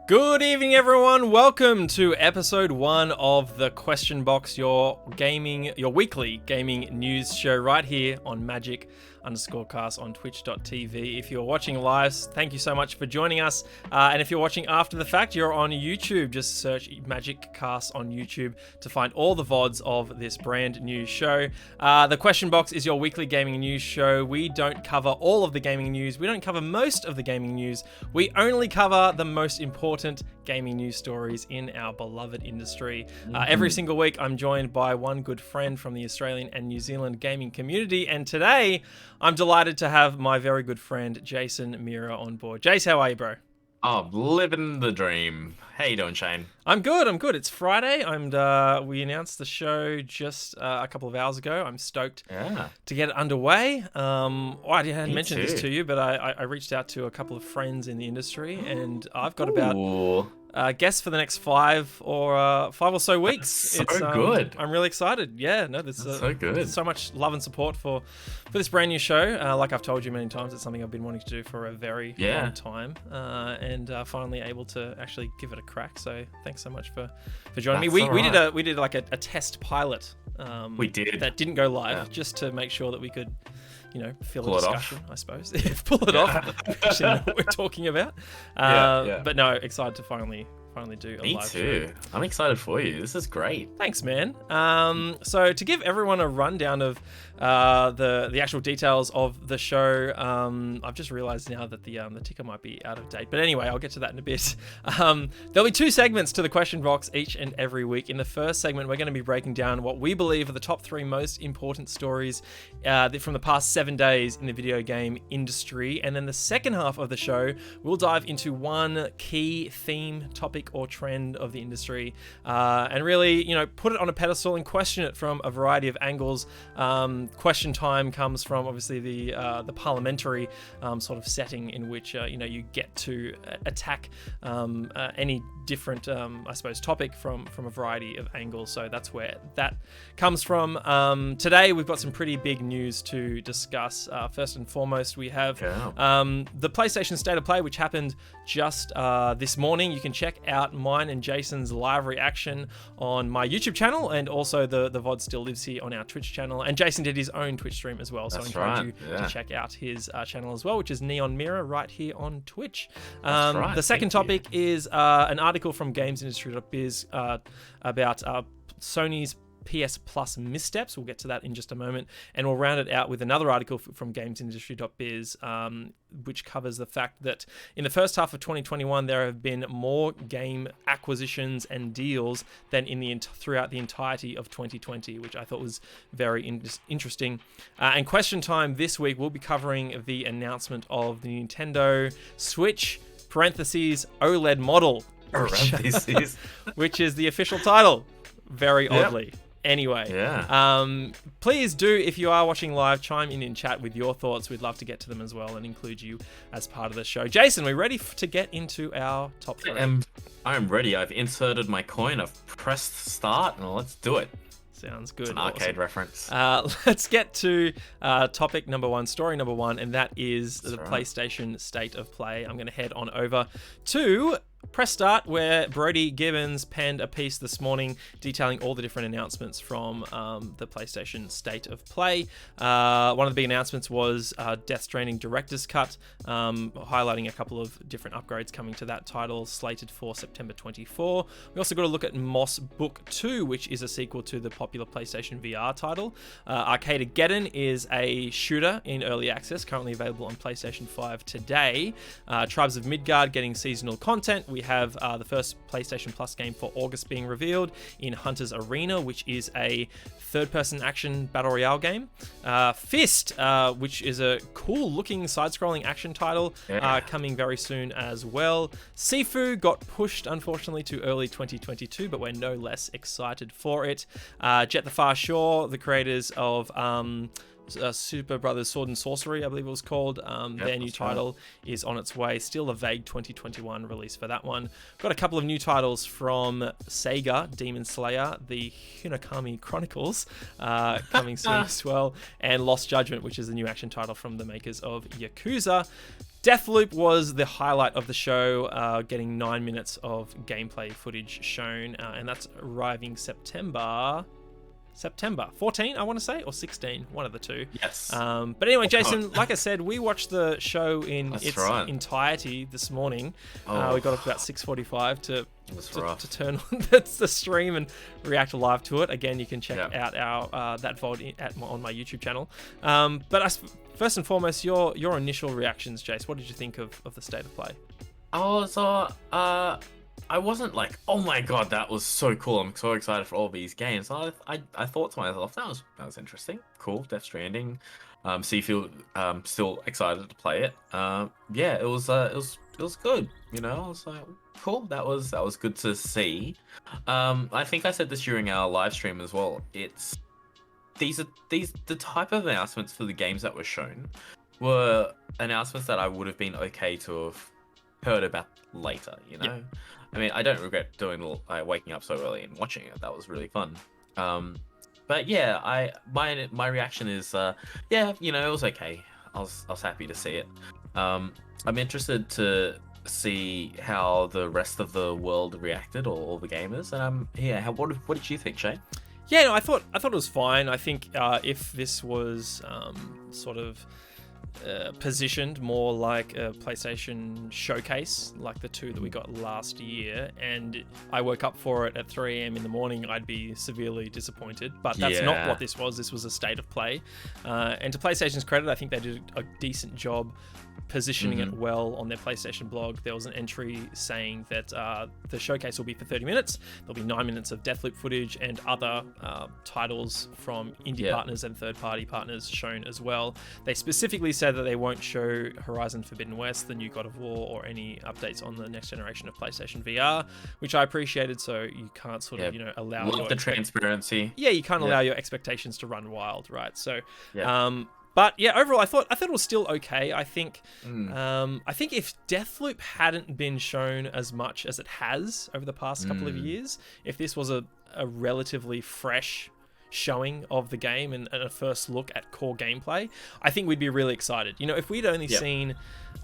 Good evening, everyone. Welcome to episode 1 of the Question Box, your weekly gaming news show right here on Magic_cast on twitch.tv. If you're watching live, thank you so much for joining us. And if you're watching after the fact, you're on YouTube. Just search Magic Cast on YouTube to find all the VODs of this brand new show. The Question Box is your weekly gaming news show. We don't cover all of the gaming news. We don't cover most of the gaming news. We only cover the most important gaming news stories in our beloved industry. Every single week, I'm joined by one good friend from the Australian and New Zealand gaming community. And today, I'm delighted to have my very good friend, Jason Mira, on board. Jace, how are you, bro? Oh, living the dream. How you doing, Shane? I'm good. It's Friday. We announced the show just a couple of hours ago. I'm stoked to get it underway. I hadn't mentioned this to you, but I reached out to a couple of friends in the industry, and I've got about guests for the next five or so weeks. That's so good. I'm really excited. Yeah, no, there's so good. There's so much love and support for this brand new show. Like I've told you many times, it's something I've been wanting to do for a very long time, and finally able to actually give it a crack. So thanks so much for joining me. We did like a test pilot. We did. That didn't go live, just to make sure that we could, fill a discussion, I suppose. Pull it off. Actually know what we're talking about. But no, excited to finally do a live show. Me too. I'm excited for you. This is great. Thanks, man. So to give everyone a rundown of the actual details of the show, I've just realized now that the ticker might be out of date. But anyway, I'll get to that in a bit. There'll be 2 segments to the question box each and every week. In the first segment, we're going to be breaking down what we believe are the top 3 most important stories from the past 7 days in the video game industry. And then the second half of the show, we'll dive into one key theme, topic, or trend of the industry, and really, put it on a pedestal and question it from a variety of angles. Question time comes from obviously the parliamentary sort of setting in which you get to attack any different I suppose topic from a variety of angles. So that's where that comes from. Today we've got some pretty big news to discuss. First and foremost, we have the PlayStation State of Play, which happened just this morning. You can check out mine and Jason's live reaction on my YouTube channel, and also the VOD still lives here on our Twitch channel. And Jason did his own Twitch stream as well, so I encourage you to check out his channel as well, which is Neon Mirror right here on Twitch. The second topic is an article from GamesIndustry.biz about Sony's PS Plus missteps. We'll get to that in just a moment, and we'll round it out with another article from GamesIndustry.biz, which covers the fact that in the first half of 2021 there have been more game acquisitions and deals than throughout the entirety of 2020, which I thought was very interesting. And question time this week, we'll be covering the announcement of the Nintendo Switch (OLED) model, which is the official title, very oddly. Anyway, please do, if you are watching live, chime in chat with your thoughts. We'd love to get to them as well and include you as part of the show. Jason, we're ready to get into our top 3. I am ready. I've inserted my coin. I've pressed start, and let's do it. Sounds good. It's an arcade reference. Let's get to topic number 1, story number 1, and that is the PlayStation State of Play. I'm going to head on over to Press Start, where Brody Gibbons penned a piece this morning detailing all the different announcements from the PlayStation State of Play. One of the big announcements was Death Stranding Director's Cut, highlighting a couple of different upgrades coming to that title, slated for September 24. We also got a look at Moss Book 2, which is a sequel to the popular PlayStation VR title. Arcadegeddon is a shooter in early access, currently available on PlayStation 5 today. Tribes of Midgard getting seasonal content. We have the first PlayStation Plus game for August being revealed in Hunter's Arena, which is a third-person action battle royale game. Fist, which is a cool-looking side-scrolling action title, coming very soon as well. Sifu got pushed, unfortunately, to early 2022, but we're no less excited for it. Jet the Far Shore, the creators of Super Brothers Sword and Sorcery, I believe it was called. Their new title is on its way. Still a vague 2021 release for that one. Got a couple of new titles from Sega, Demon Slayer, the Hinokami Chronicles, coming soon as well, and Lost Judgment, which is the new action title from the makers of Yakuza. Deathloop was the highlight of the show, getting 9 minutes of gameplay footage shown, and that's arriving September 14, I want to say, or 16, one of the two. Yes. But anyway, Jason, like I said, we watched the show in its entirety this morning. We got up about 6:45 to turn on the stream and react live to it. Again, you can check out our that VOD on my YouTube channel. But first and foremost, your initial reactions, Jace. What did you think of the state of play? I wasn't like, oh my god, that was so cool. I'm so excited for all these games. I thought to myself, that was interesting, cool. Death Stranding, Seafield, still excited to play it. Yeah, it was good. You know, I was like, cool. That was good to see. I think I said this during our live stream as well. The type of announcements for the games that were shown were announcements that I would have been okay to have heard about later, you know. I mean, I don't regret waking up so early and watching it. That was really fun. But yeah, my reaction is yeah, you know, it was okay. I was happy to see it. I'm interested to see how the rest of the world reacted, or all the gamers. And yeah, what did you think, Shane? Yeah, no, I thought it was fine. I think if this was sort of positioned more like a PlayStation showcase, like the two that we got last year, and I woke up for it at 3 a.m. in the morning, I'd be severely disappointed. But that's not what this was. This was a state of play. And to PlayStation's credit, I think they did a decent job positioning it well on their PlayStation blog. There was an entry saying that the showcase will be for 30 minutes. There'll be 9 minutes of Deathloop footage and other titles from indie partners and third-party partners shown as well. They specifically said that they won't show Horizon Forbidden West, the new God of War, or any updates on the next generation of PlayStation VR, which I appreciated. So you can't sort of, allow the transparency. Yeah, you can't allow your expectations to run wild, right? So, but yeah, overall, I thought it was still okay. I think if Deathloop hadn't been shown as much as it has over the past couple of years, if this was a relatively fresh showing of the game and a first look at core gameplay, I think we'd be really excited. You know, if we'd only seen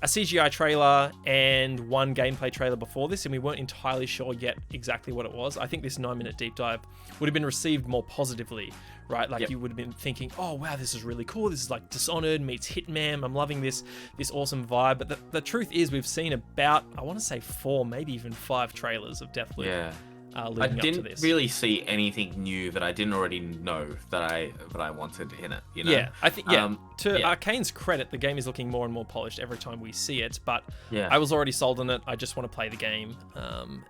a CGI trailer and one gameplay trailer before this, and we weren't entirely sure yet exactly what it was, I think this 9-minute deep dive would have been received more positively, right? Like you would have been thinking, oh wow, this is really cool. This is like Dishonored meets Hitman. I'm loving this awesome vibe. But the truth is, we've seen about, I want to say 4, maybe even 5 trailers of Deathloop. Yeah. I didn't really see anything new that I didn't already know that I wanted in it. You know? Yeah, I think to Arcane's credit, the game is looking more and more polished every time we see it. But I was already sold on it. I just want to play the game,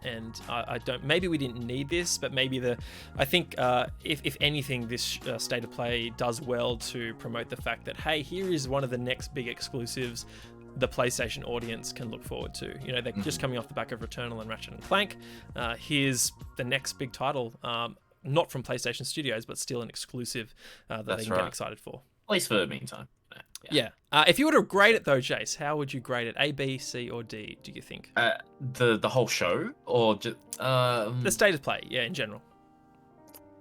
and I don't. Maybe we didn't need this, but maybe I think if anything, this state of play does well to promote the fact that, hey, here is one of the next big exclusives the PlayStation audience can look forward to. You know, they're just coming off the back of Returnal and Ratchet and Clank. Here's the next big title, not from PlayStation Studios, but still an exclusive that they can get excited for. At least for the meantime. Yeah. If you were to grade it though, Jace, how would you grade it? A, B, C, or D, do you think? The whole show, or just the state of play, in general.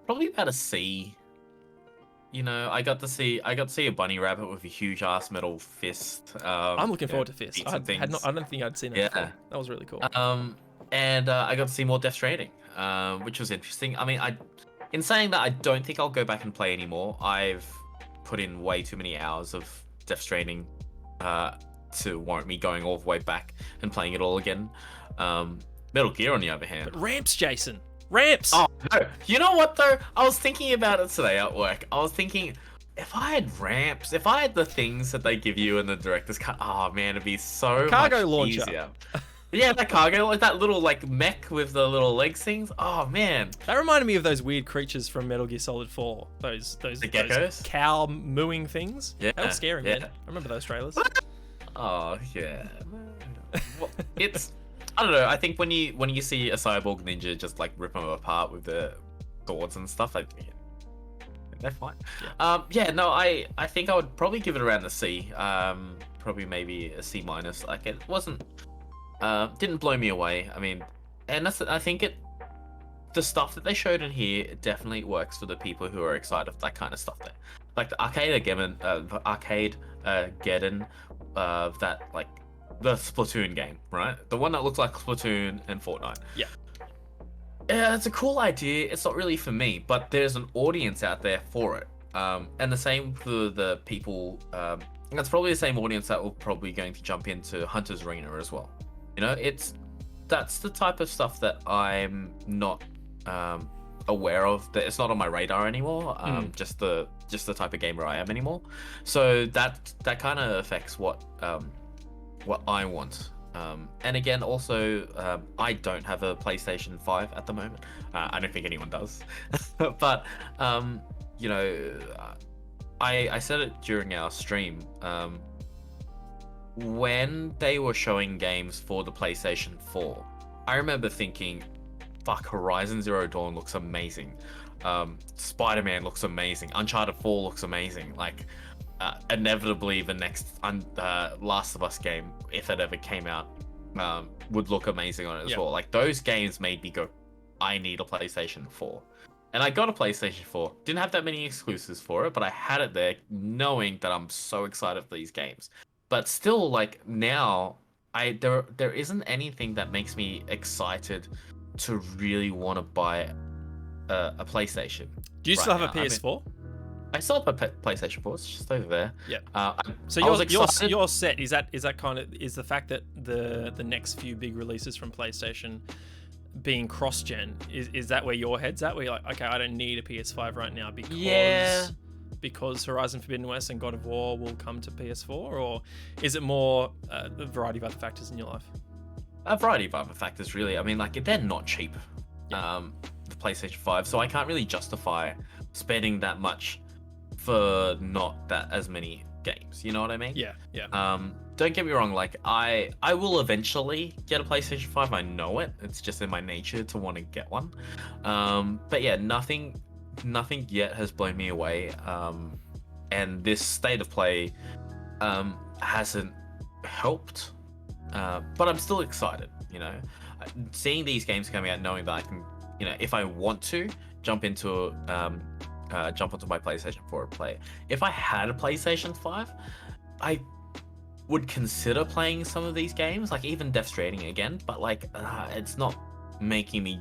Probably about a C. You know, I got to see a bunny rabbit with a huge ass metal fist. I'm looking forward to Fist. I don't think I'd seen that before. That was really cool. And I got to see more Death Stranding, which was interesting. I mean, in saying that, I don't think I'll go back and play anymore. I've put in way too many hours of Death Stranding to warrant me going all the way back and playing it all again. Metal Gear, on the other hand. But ramps, Jason. Ramps! Oh, no. You know what, though? I was thinking about it today at work. I was thinking, if I had ramps, if I had the things that they give you in the director's cut, oh, man, it'd be so cargo much launcher. Easier. Yeah, that cargo, like that little like mech with the little legs things. Oh, man. That reminded me of those weird creatures from Metal Gear Solid 4. Those geckos? Those cow mooing things. Yeah. That was scary, man. I remember those trailers. Oh, yeah. Well, it's... I don't know. I think when you see a cyborg ninja just like rip them apart with the swords and stuff, they're fine. I think I would probably give it around a C. Probably maybe a C minus. Like, it wasn't didn't blow me away. I mean, and I think the stuff that they showed in here definitely works for the people who are excited for that kind of stuff. There, like the arcade Geddon, that like the Splatoon game, right? The one that looks like Splatoon and Fortnite. Yeah. Yeah, it's a cool idea. It's not really for me, but there's an audience out there for it. And the same for the people. That's probably the same audience that will probably going to jump into Hunter's Arena as well. You know, that's the type of stuff that I'm not aware of. That it's not on my radar anymore. Just the type of gamer I am anymore. So that kind of affects what I want. And again, also, I don't have a PlayStation 5 at the moment. I don't think anyone does. But you know, I said it during our stream. When they were showing games for the PlayStation 4, I remember thinking, fuck, Horizon Zero Dawn looks amazing. Spider-Man looks amazing. Uncharted 4 looks amazing. Like, inevitably the next Last of Us game, if it ever came out, would look amazing on it as well. Like, those games made me go, I need a PlayStation 4. And I got a PlayStation 4. Didn't have that many exclusives for it, but I had it there knowing that I'm so excited for these games. But still, like, now, there isn't anything that makes me excited to really want to buy a PlayStation. Do you still have a PS4? I still have a PlayStation 4. It's just over there. Yeah. So you're set. Is that kind of the fact that the next few big releases from PlayStation being cross-gen, is that where your head's at? Where you're like, okay, I don't need a PS5 right now because Horizon Forbidden West and God of War will come to PS4, or is it more a variety of other factors in your life? A variety of other factors, really. I mean, like, they're not cheap, the PlayStation 5, so I can't really justify spending that much for not that as many games. You know what I mean? Yeah. Don't get me wrong. Like, I will eventually get a PlayStation 5. I know it. It's just in my nature to want to get one. But yeah, nothing yet has blown me away. And this state of play hasn't helped. But I'm still excited. You know, seeing these games coming out, knowing that I can, you know, if I want to jump onto my PlayStation 4 and play. If I had a PlayStation 5, I would consider playing some of these games, like even Death Stranding again, but like it's not making me,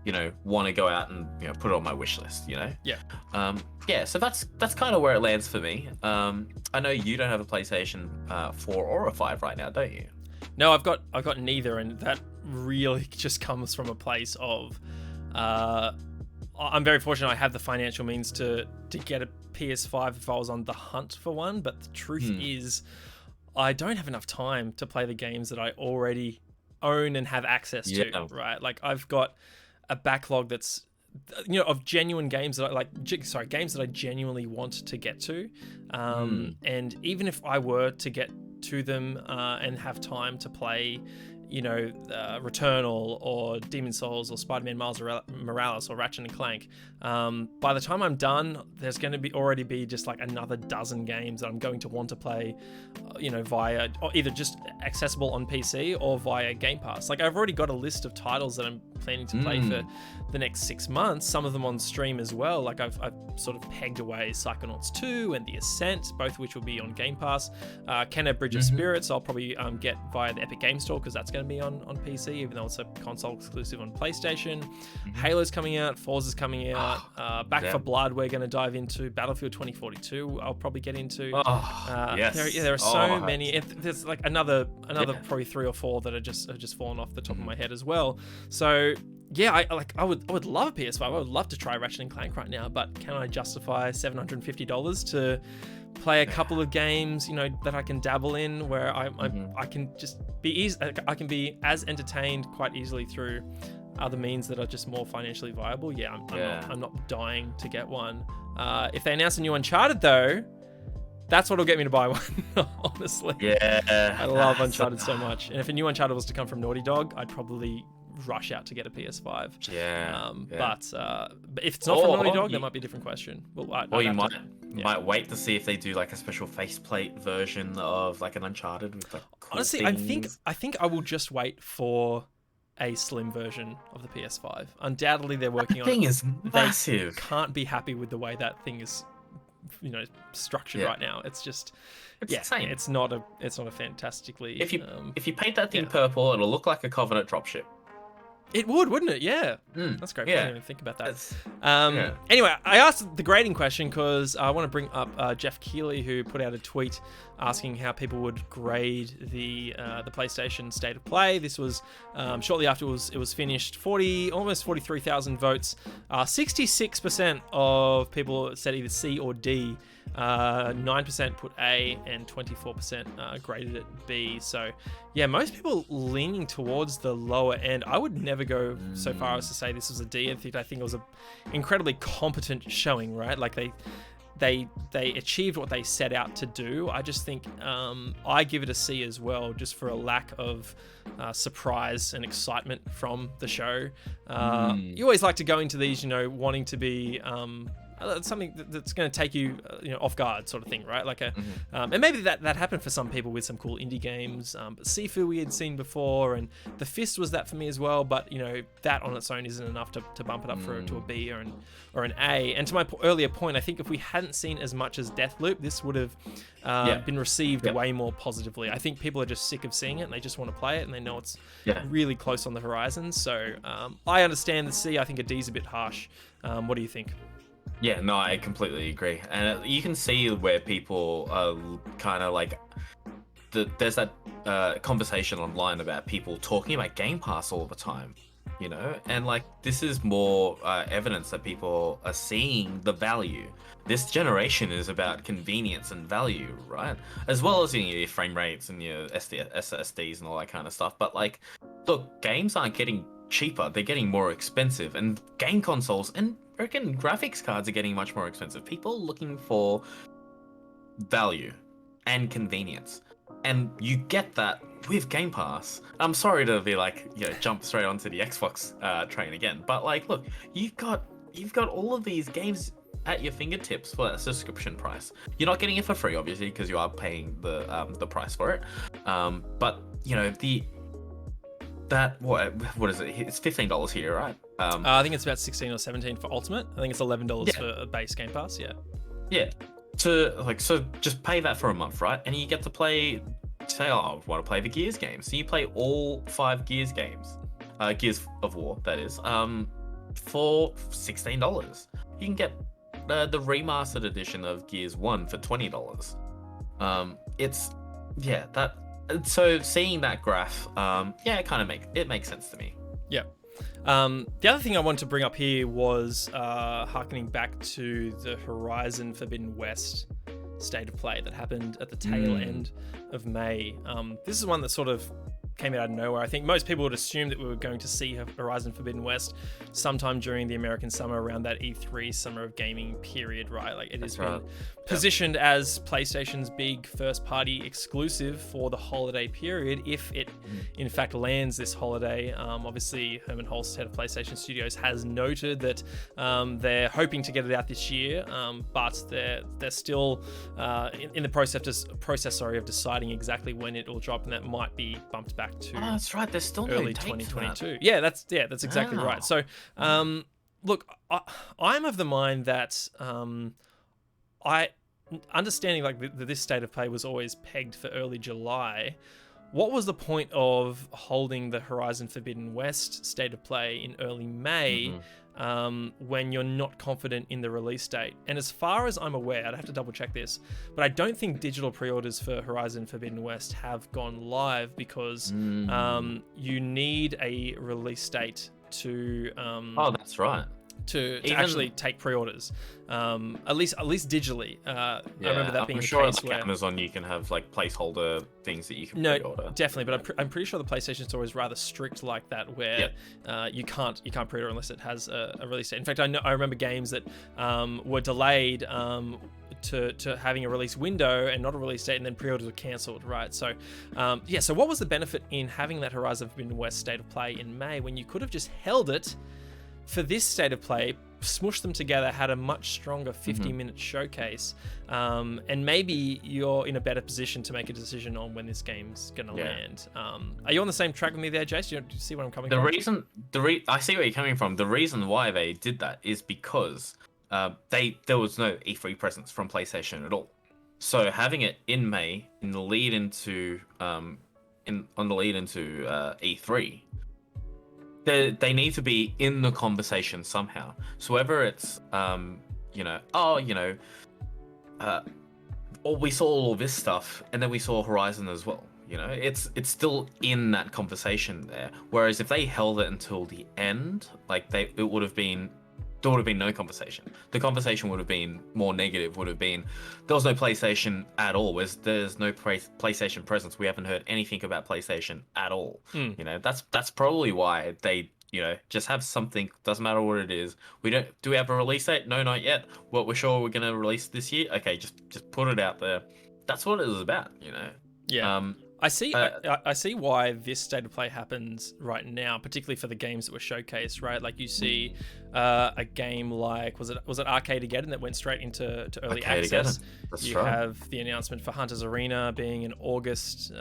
you know, want to go out and, you know, put it on my wish list, you know? Yeah. So that's kind of where it lands for me. I know you don't have a PlayStation 4 or a 5 right now, don't you? No, I've got neither, and that really just comes from a place of I'm very fortunate I have the financial means to get a PS5 if I was on the hunt for one, but the truth is I don't have enough time to play the games that I already own and have access to, right? Like, I've got a backlog that's, you know, of genuine games that games that I genuinely want to get to. And even if I were to get to them and have time to play, you know, Returnal or Demon's Souls or Spider-Man Miles Morales or Ratchet and Clank, by the time I'm done, there's going to already be just like another dozen games that I'm going to want to play, you know, via, or either just accessible on PC or via Game Pass. Like, I've already got a list of titles that I'm planning to play for the next 6 months, some of them on stream as well. Like, I've sort of pegged away Psychonauts 2 and The Ascent, both which will be on Game Pass. Kenna Bridge of Spirits I'll probably get via the Epic Game Store, because that's going to be on PC, even though it's a console exclusive on PlayStation. Halo's coming out, Forza's coming out, Back 4 Blood we're going to dive into, Battlefield 2042 I'll probably get into. There are so many. There's like another probably 3 or 4 that have just fallen off the top of my head as well. So yeah, I would love a PS5. I would love to try Ratchet and Clank right now, but can I justify $750 to play a couple of games, you know, that I can dabble in, where I can just be I can be as entertained quite easily through other means that are just more financially viable? Yeah, I'm not dying to get one. If they announce a new Uncharted though, that's what'll get me to buy one. Honestly, I love Uncharted so much, and if a new Uncharted was to come from Naughty Dog, I'd probably rush out to get a PS5. But if it's not from Naughty Dog, that might be a different question. You might wait to see if they do like a special faceplate version of like an Uncharted with like cool honestly things. I think I will just wait for a slim version of the PS5. Undoubtedly they're working on it. That thing is massive. They can't be happy with the way that thing is structured right now. It's just insane. It's not a fantastically. If you paint that thing purple, it'll look like a Covenant dropship. It would, wouldn't it? Yeah. That's great. I didn't even think about that. Anyway, I asked the grading question because I want to bring up Jeff Keighley, who put out a tweet asking how people would grade the PlayStation State of Play. This was shortly after it was finished. Almost 43,000 votes. 66% of people said either C or D. 9% put A, and 24% graded it B. So yeah, most people leaning towards the lower end. I would never go so far as to say this was a D. I think it was an incredibly competent showing, right? Like they achieved what they set out to do. I just think I give it a C as well, just for a lack of surprise and excitement from the show. You always like to go into these, wanting to be something that's going to take you, off guard, sort of thing, right? Like and maybe that happened for some people with some cool indie games. But Sifu we had seen before, and The Fist was that for me as well. But that on its own isn't enough to bump it up to a B or an A. And to my earlier point, I think if we hadn't seen as much as Deathloop, this would have been received way more positively. I think people are just sick of seeing it and they just want to play it, and they know it's really close on the horizon. So I understand the C. I think a D is a bit harsh. What do you think? Yeah, no, I completely agree. And you can see where people are kind of like... There's that conversation online about people talking about Game Pass all the time, And like, this is more evidence that people are seeing the value. This generation is about convenience and value, right? As well as your frame rates and your SSDs and all that kind of stuff. But like, look, games aren't getting cheaper. They're getting more expensive. And game consoles and freaking graphics cards are getting much more expensive. People looking for value and convenience, and you get that with Game Pass. I'm sorry to be like, jump straight onto the Xbox train again, but like, look, you've got all of these games at your fingertips for that subscription price. You're not getting it for free, obviously, because you are paying the price for it. But what is it? It's $15 here, right? I think it's about 16 or 17 for Ultimate. I think it's $11 for a base Game Pass. Yeah. So just pay that for a month, right? And you get to play. Say, I want to play the Gears games. So you play all 5 Gears games, Gears of War, that is, for $16. You can get the remastered edition of Gears 1 for $20. So seeing that graph, it kind of makes sense to me. Yeah. The other thing I wanted to bring up here was harkening back to the Horizon Forbidden West State of Play that happened at the tail end of May. This is one that sort of came out of nowhere. I think most people would assume that we were going to see Horizon Forbidden West sometime during the American summer, around that E3 summer of gaming period, right? Like, it has been positioned as PlayStation's big first-party exclusive for the holiday period, if it in fact lands this holiday. Obviously, Herman Holst, head of PlayStation Studios, has noted that they're hoping to get it out this year, but they're still in the process of deciding exactly when it will drop, and that might be bumped back to that's right. There's still early no date 2022. for that. That's exactly right. So, look, I'm of the mind that I understanding like this State of Play was always pegged for early July. What was the point of holding the Horizon Forbidden West State of Play in early May when you're not confident in the release date? And as far as I'm aware, I'd have to double check this, but I don't think digital pre-orders for Horizon Forbidden West have gone live because you need a release date to that's right. to actually take pre-orders, at least digitally. I remember that being the sure case like where Amazon you can have like placeholder things that you can no, pre-order. definitely, but I'm pretty sure the PlayStation Store is rather strict like that, where you can't pre-order unless it has a release date. In fact, I remember games that were delayed to having a release window and not a release date, and then pre-orders were cancelled, right? So so what was the benefit in having that Horizon Forbidden West State of Play in May when you could have just held it for this State of Play, smushed them together, had a much stronger 50-minute showcase, and maybe you're in a better position to make a decision on when this game's going to land. Are you on the same track with me there, Jace? Do you see where I'm coming from? I see where you're coming from. The reason why they did that is because there was no E3 presence from PlayStation at all. So having it in May in the lead into E3, they need to be in the conversation somehow. So whether it's or we saw all this stuff and then we saw Horizon as well. It's still in that conversation there. Whereas if they held it until the end, like there would have been no conversation. The conversation would have been more negative. Would have been there was no PlayStation at all. There's no PlayStation presence. We haven't heard anything about PlayStation at all. That's probably why they just have something. Doesn't matter what it is. Do we have a release date? No, not yet. Well, we're sure we're gonna release this year. Okay, just put it out there. That's what it was about. Yeah. I see why this state of play happens right now, particularly for the games that were showcased, right? Like you see a game like was it Arcade-ageddon that went straight into early access. You have the announcement for Hunter's Arena being an August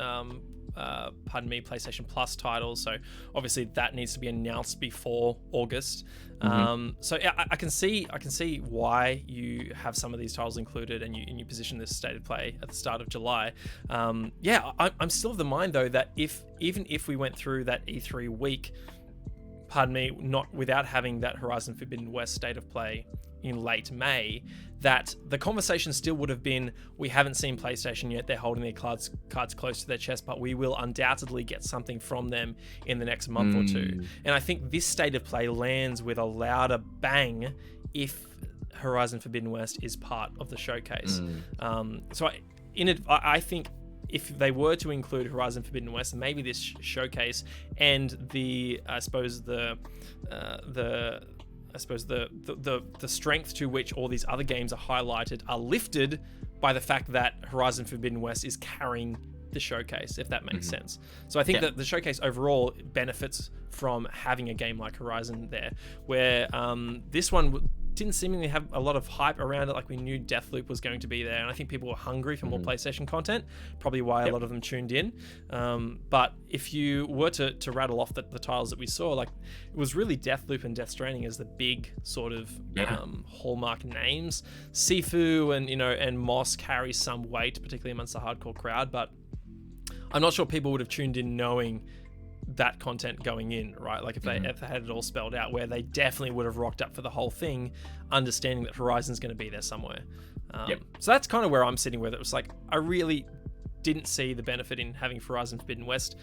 PlayStation Plus title, so obviously that needs to be announced before August. So yeah, I can see why you have some of these titles included and you position this state of play at the start of July. I'm still of the mind though that even if we went through that E3 week, not without having that Horizon Forbidden West state of play in late May, that the conversation still would have been, we haven't seen PlayStation yet, they're holding their cards close to their chest, but we will undoubtedly get something from them in the next month or two. And I think this state of play lands with a louder bang if Horizon Forbidden West is part of the showcase. I think if they were to include Horizon Forbidden West, maybe this showcase and the strength to which all these other games are highlighted are lifted by the fact that Horizon Forbidden West is carrying the showcase, if that makes sense. So I think that the showcase overall benefits from having a game like Horizon there, where this one didn't seemingly have a lot of hype around it. Like we knew Deathloop was going to be there, and I think people were hungry for more PlayStation content, probably why a lot of them tuned in. But if you were to rattle off the titles that we saw, like it was really Deathloop and Death Stranding as the big sort of hallmark names. Sifu and Moss carry some weight, particularly amongst the hardcore crowd, but I'm not sure people would have tuned in knowing that content going in, right? Like if they had it all spelled out, where they definitely would have rocked up for the whole thing, understanding that Horizon's going to be there somewhere. So that's kind of where I'm sitting with it. It was like, I really didn't see the benefit in having Horizon Forbidden West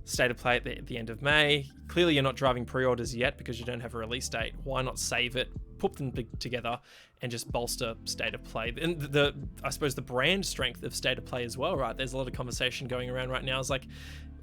state of play at the end of May. Clearly you're not driving pre-orders yet because you don't have a release date. Why not save it, put them together and just bolster state of play? And I suppose the brand strength of state of play as well, right? There's a lot of conversation going around right now. It's like,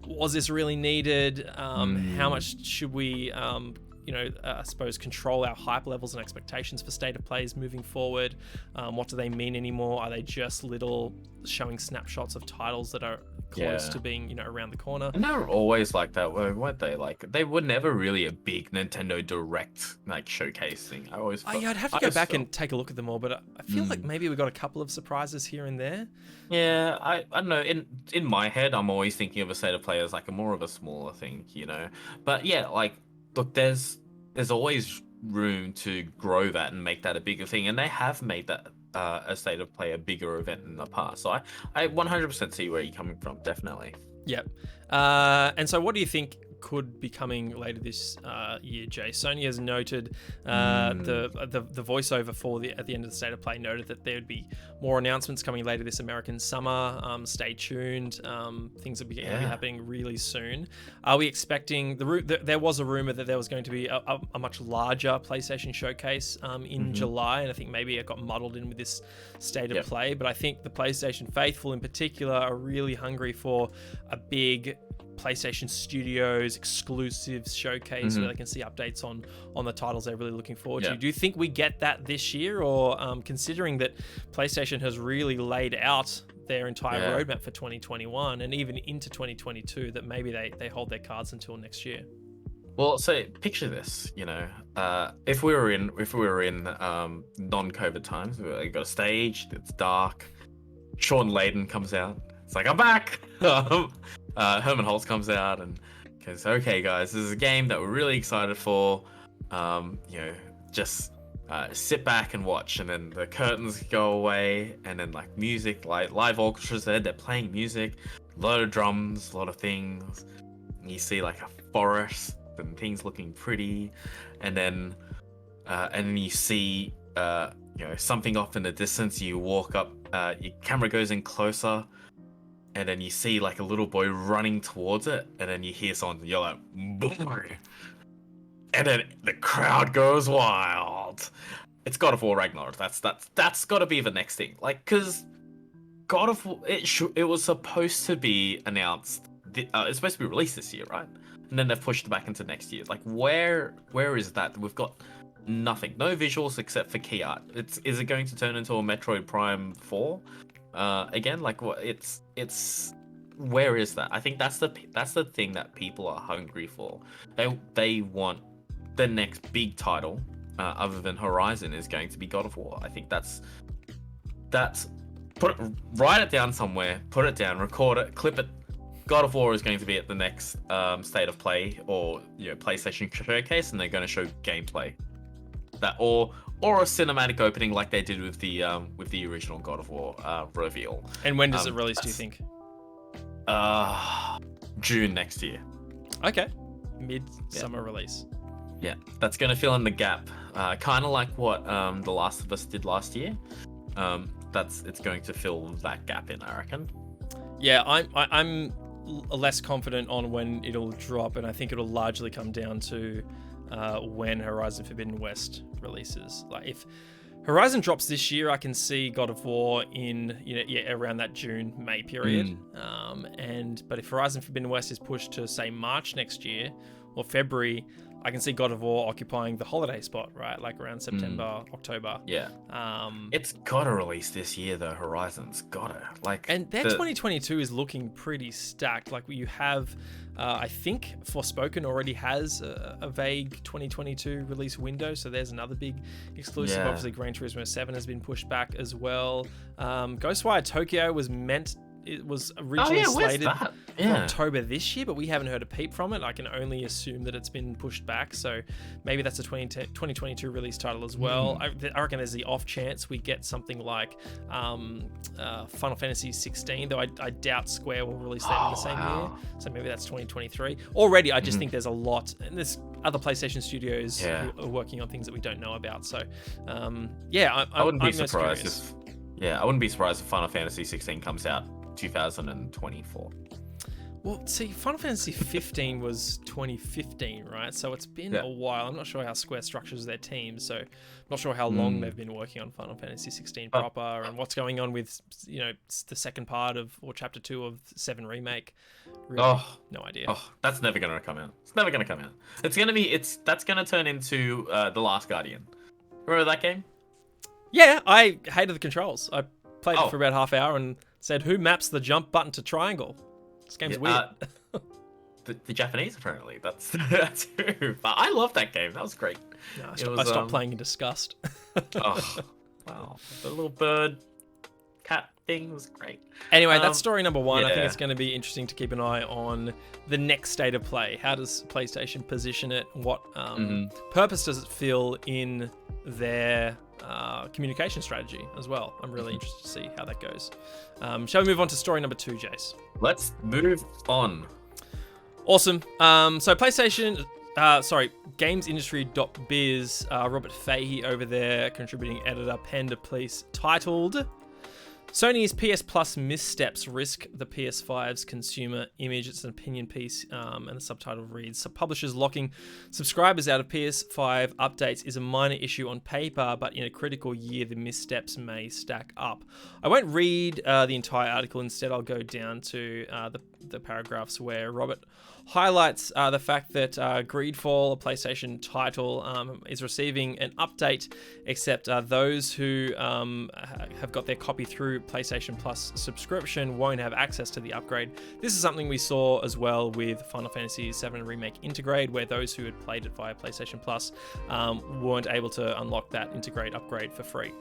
was this really needed? How much should we, I suppose, control our hype levels and expectations for state of plays moving forward? What do they mean anymore? Are they just little showing snapshots of titles that are close to being, around the corner? And they were always like that, weren't they? Like they were never really a big Nintendo Direct showcase thing. I'd have to go back and take a look at them all, but I feel like maybe we got a couple of surprises here and there. Yeah, I don't know. In my head, I'm always thinking of a state of play as like more of a smaller thing, But yeah, like look, there's always room to grow that and make that a bigger thing, and they have made that a state of play a bigger event in the past. So I 100% see where you're coming from, definitely. Yep. And so what do you think could be coming later this year, Jay? Sony has noted the voiceover for at the end of the state of play noted that there would be more announcements coming later this American summer. Stay tuned. Things will be happening really soon. Are we expecting there was a rumor that there was going to be a much larger PlayStation showcase in July, and I think maybe it got muddled in with this state of play. But I think the PlayStation faithful in particular are really hungry for a big PlayStation Studios exclusive showcase where they can see updates on the titles they're really looking forward to. Do you think we get that this year, or considering that PlayStation has really laid out their entire roadmap for 2021 and even into 2022, that maybe they hold their cards until next year? Well, so picture this, if we were in non-COVID times, we got a stage, it's dark, Sean Layden comes out, it's like, I'm back. Herman Holtz comes out and goes, okay guys, this is a game that we're really excited for. Just sit back and watch, and then the curtains go away, and then like music, like live orchestras there, they're playing music, a lot of drums, a lot of things. And you see like a forest and things looking pretty, and then you see something off in the distance. You walk up, your camera goes in closer, and then you see like a little boy running towards it, and then you hear someone yell out, "Boy!" And then the crowd goes wild. It's God of War Ragnarok. That's got to be the next thing. Like, cause God of War, it was supposed to be announced. It's supposed to be released this year, right? And then they've pushed it back into next year. Like, where is that? We've got nothing, no visuals except for key art. Is it going to turn into a Metroid Prime 4? Again, like what? It's where is that? I think that's the thing that people are hungry for. They want the next big title, other than Horizon, is going to be God of War. I think that's write it down somewhere, put it down, record it, clip it. God of War is going to be at the next State of Play or PlayStation Showcase, and they're going to show gameplay. That or a cinematic opening like they did with the original God of War reveal. And when does it release, do you think? June next year. Okay. Mid-summer release. Yeah, that's going to fill in the gap. Kind of like what The Last of Us did last year. It's going to fill that gap in, I reckon. Yeah, I'm less confident on when it'll drop, and I think it'll largely come down to when Horizon Forbidden West releases. Like, if Horizon drops this year, I can see God of War in around that June-May period. But if Horizon Forbidden West is pushed to say March next year or February, I can see God of War occupying the holiday spot, right? Like around September, October. Yeah. It's gotta release this year though. Horizon's gotta. And their 2022 is looking pretty stacked. Like you have, I think Forspoken already has a vague 2022 release window, so there's another big exclusive. Yeah. Obviously, Gran Turismo 7 has been pushed back as well. Ghostwire Tokyo it was originally slated for October this year, but we haven't heard a peep from it. I can only assume that it's been pushed back, so maybe that's a 2022 release title as well. I reckon there's the off chance we get something like Final Fantasy 16, though I doubt Square will release that in the same year, so maybe that's 2023. Already, I just think there's a lot, and there's other PlayStation studios who are working on things that we don't know about, so I wouldn't be surprised I wouldn't be surprised if Final Fantasy 16 comes out 2024. Well, see, Final Fantasy 15 was 2015, right? So it's been a while. I'm not sure how Square structures their team, so I'm not sure how long they've been working on Final Fantasy 16 proper, and what's going on with the second part or Chapter 2 of 7 Remake. Really, no idea. That's never gonna come out. It's never gonna come out. That's gonna turn into The Last Guardian. Remember that game? Yeah, I hated the controls. I played it for about half hour and said, "Who maps the jump button to triangle? This game's weird." The Japanese, apparently. That's who. But I love that game. That was great. No, I stopped playing in disgust. Wow. The little bird cat thing was great. Anyway, that's story number one. I think it's going to be interesting to keep an eye on the next state of play. How does PlayStation position it? What purpose does it fill in their communication strategy as well? I'm really interested to see how that goes. Shall we move on to story number 2, Jace? Let's move on. Awesome. So PlayStation, GamesIndustry.biz, Robert Fahey over there, contributing editor, penned a piece titled Sony's PS Plus missteps risk the PS5's consumer image. It's an opinion piece, and the subtitle reads, publishers locking subscribers out of PS5 updates is a minor issue on paper, but in a critical year, the missteps may stack up. I won't read the entire article. Instead, I'll go down to the paragraphs where Robert highlights the fact that Greedfall, a PlayStation title, is receiving an update, except those who have got their copy through PlayStation Plus subscription won't have access to the upgrade. This is something we saw as well with Final Fantasy VII Remake Integrate, where those who had played it via PlayStation Plus weren't able to unlock that Integrate upgrade for free.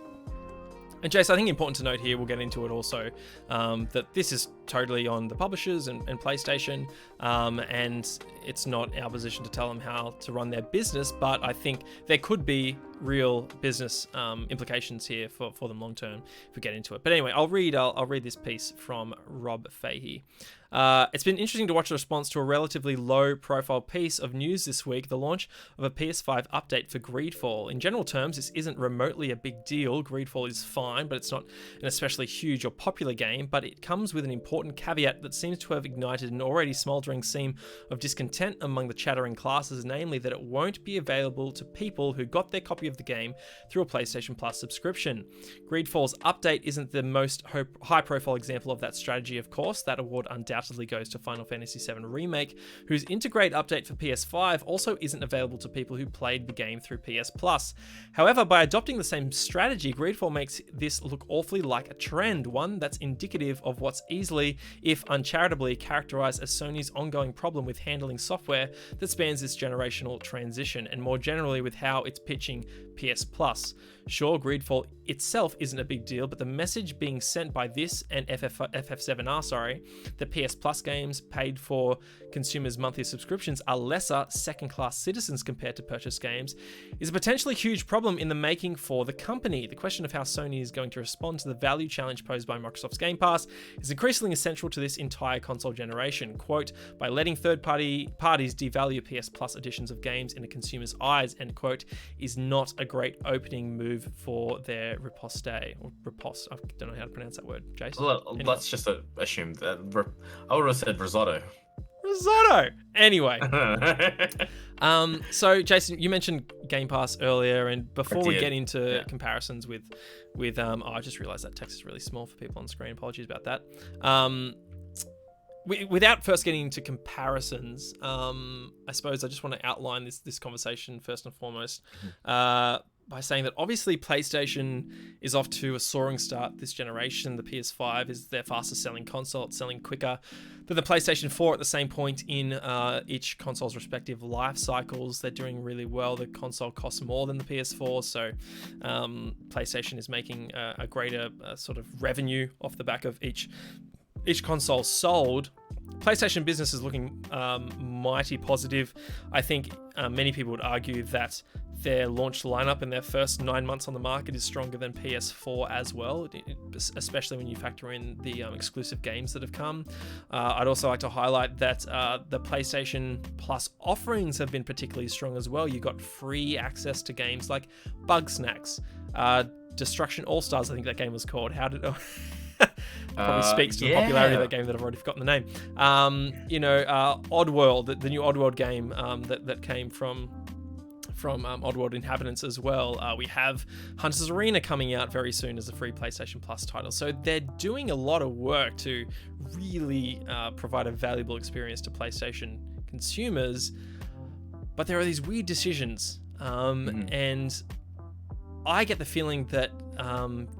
And Jace, I think important to note here, we'll get into it also, that this is totally on the publishers and PlayStation, and it's not our position to tell them how to run their business, but I think there could be real business implications here for them long term if we get into it. But anyway, I'll read this piece from Rob Fahey. It's been interesting to watch the response to a relatively low-profile piece of news this week, the launch of a PS5 update for Greedfall. In general terms, this isn't remotely a big deal. Greedfall is fine, but it's not an especially huge or popular game, but it comes with an important caveat that seems to have ignited an already smouldering seam of discontent among the chattering classes, namely that it won't be available to people who got their copy of the game through a PlayStation Plus subscription. Greedfall's update isn't the most high-profile example of that strategy, of course. That award undoubtedly goes to Final Fantasy VII Remake, whose Integrate update for PS5 also isn't available to people who played the game through PS Plus. However, by adopting the same strategy, Greedfall makes this look awfully like a trend, one that's indicative of what's easily, if uncharitably, characterized as Sony's ongoing problem with handling software that spans this generational transition, and more generally with how it's pitching PS Plus. Sure, Greedfall itself isn't a big deal, but the message being sent by this and FF7R, that PS Plus games paid for consumers' monthly subscriptions are lesser second-class citizens compared to purchased games, is a potentially huge problem in the making for the company. The question of how Sony is going to respond to the value challenge posed by Microsoft's Game Pass is increasingly essential to this entire console generation. Quote, by letting third-party parties devalue PS Plus editions of games in a consumer's eyes, end quote, is not a great opening move for their riposte, or riposte. I don't know how to pronounce that word, Jason. Anyway. Let's just assume that I would have said risotto. Risotto. Anyway, so Jason, you mentioned Game Pass earlier, and before we get into comparisons with, I just realized that text is really small for people on screen. Apologies about that. Without first getting into comparisons, I suppose I just want to outline this conversation first and foremost. By saying that obviously PlayStation is off to a soaring start this generation. The PS5 is their fastest selling console. It's selling quicker than the PlayStation 4 at the same point in each console's respective life cycles. They're doing really well. The console costs more than the PS4, so PlayStation is making a greater sort of revenue off the back of each console sold. PlayStation business is looking mighty positive. I think many people would argue that their launch lineup in their first 9 months on the market is stronger than PS4 as well, especially when you factor in the exclusive games that have come. I'd also like to highlight that the PlayStation Plus offerings have been particularly strong as well. You got free access to games like Bugsnax, Destruction All-Stars, I think that game was called. How did... Probably speaks to the popularity of that game that I've already forgotten the name. Oddworld, the new Oddworld game that came from Oddworld Inhabitants as well. We have Hunter's Arena coming out very soon as a free PlayStation Plus title. So they're doing a lot of work to really provide a valuable experience to PlayStation consumers. But there are these weird decisions, and I get the feeling that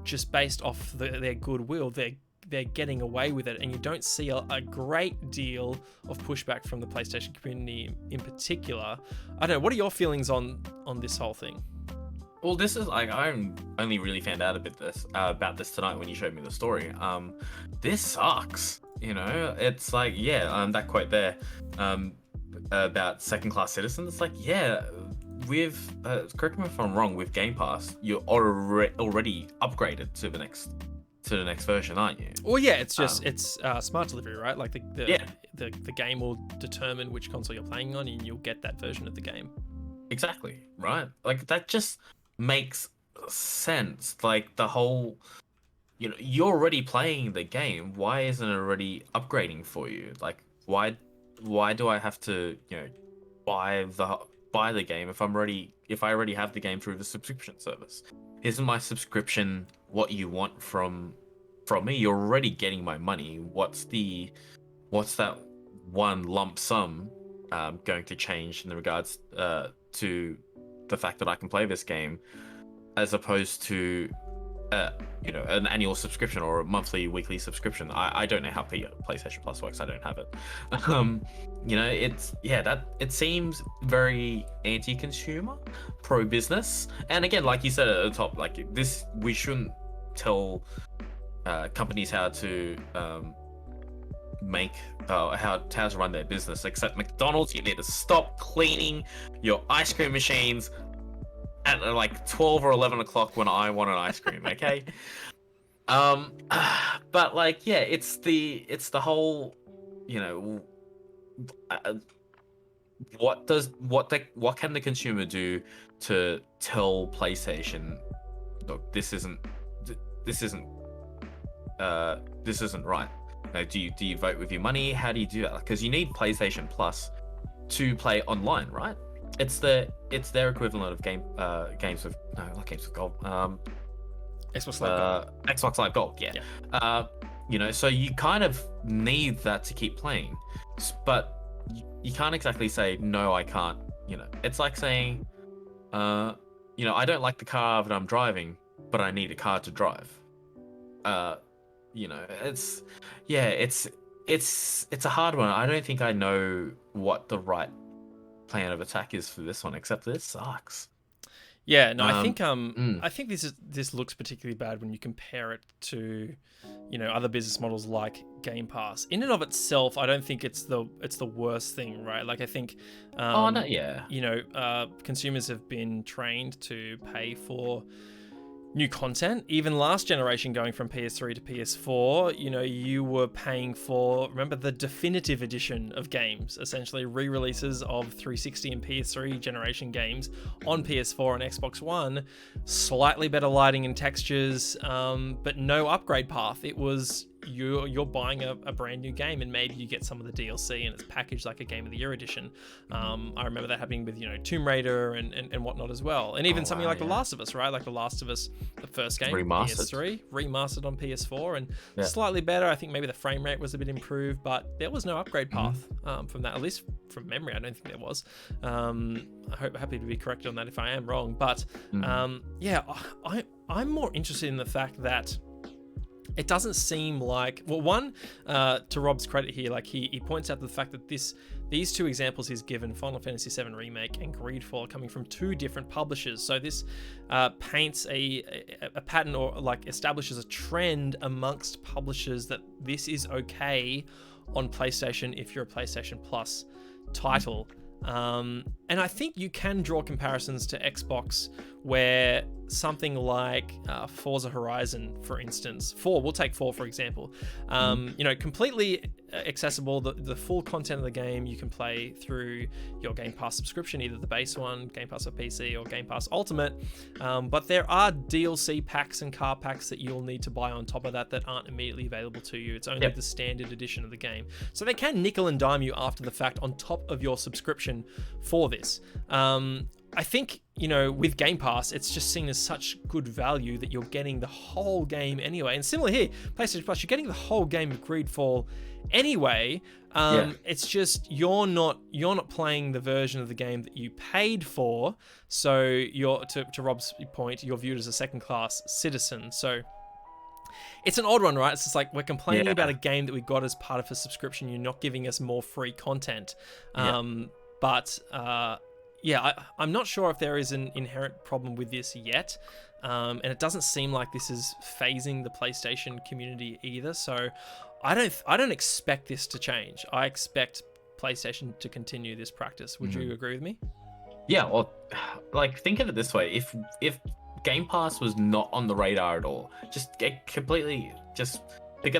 just based off their goodwill, they're getting away with it, and you don't see a great deal of pushback from the PlayStation community in particular. I don't know. What are your feelings on this whole thing? Well, this is like I only really found out about this tonight when you showed me the story. This sucks. You know, it's like that quote there about second-class citizens. It's like with correct me if I'm wrong, with Game Pass, you're already upgraded to the next version, aren't you? Well, yeah, it's just it's smart delivery, right? Like the game will determine which console you're playing on, and you'll get that version of the game. Exactly, right? Like that just makes sense. Like the whole, you're already playing the game. Why isn't it already upgrading for you? Like why do I have to buy the game if I already have the game through the subscription service? Isn't my subscription what you want from me? You're already getting my money. What's that one lump sum going to change in regards to the fact that I can play this game, as opposed to an annual subscription or a monthly, weekly subscription? I don't know how PlayStation Plus works. I don't have it. It seems very anti-consumer, pro-business. And again, like you said at the top, like this, we shouldn't tell companies how to make how to run their business. Except McDonald's, you need to stop cleaning your ice cream machines at like 12 or 11 o'clock when I want an ice cream. Okay. But like, yeah, it's the whole, you know, what can the consumer do to tell PlayStation, look, this isn't right? Do you vote with your money? How do you do that? Because you need PlayStation Plus to play online, right? It's their equivalent of games with gold. Xbox Live Gold. Xbox Live Gold, yeah. You know, so you kind of need that to keep playing, but you can't exactly say no, I can't. You know, it's like saying, you know, I don't like the car that I'm driving, but I need a car to drive. You know, it's a hard one. I don't think I know what the right plan of attack is for this one, except that it sucks. Yeah, no, I think this looks particularly bad when you compare it to, you know, other business models like Game Pass. In and of itself, I don't think it's the worst thing, right? Like I think, you know, consumers have been trained to pay for new content. Even last generation, going from PS3 to PS4, you know, you were paying for, remember, the definitive edition of games, essentially re-releases of 360 and PS3 generation games on PS4 and Xbox One, slightly better lighting and textures, but no upgrade path. It was you're buying a brand new game, and maybe you get some of the DLC and it's packaged like a Game of the Year edition. I remember that happening with, you know, Tomb Raider and whatnot as well, and even something like The Last of Us, right? Like The Last of Us, the first game, PS3, remastered on PS4, and slightly better. I think maybe the frame rate was a bit improved, but there was no upgrade path from that, at least from memory. I don't think there was. Happy to be corrected on that if I am wrong, but yeah, I'm more interested in the fact that it doesn't seem like, well, one, to Rob's credit here, like he points out the fact that these two examples he's given, Final Fantasy VII Remake and Greedfall, are coming from two different publishers. So this paints a pattern, or like establishes a trend amongst publishers that this is okay on PlayStation if you're a PlayStation Plus title. And I think you can draw comparisons to Xbox, where something like Forza Horizon, for instance, we'll take 4 for example, you know, completely accessible. The full content of the game you can play through your Game Pass subscription, either the base one, Game Pass for PC, or Game Pass Ultimate, but there are DLC packs and car packs that you'll need to buy on top of that aren't immediately available to you. It's only the standard edition of the game, so they can nickel and dime you after the fact on top of your subscription for this. I think, you know, with Game Pass, it's just seen as such good value that you're getting the whole game anyway. And similar here, PlayStation Plus, you're getting the whole game of Greedfall anyway. It's just you're not playing the version of the game that you paid for. So you're, to Rob's point, you're viewed as a second-class citizen. So it's an odd one, right? It's just like we're complaining about a game that we got as part of a subscription. You're not giving us more free content. But I'm not sure if there is an inherent problem with this yet, and it doesn't seem like this is phasing the PlayStation community either. So I don't expect this to change. I expect PlayStation to continue this practice. Would you agree with me? Yeah, well, like, think of it this way: if Game Pass was not on the radar at all, just forget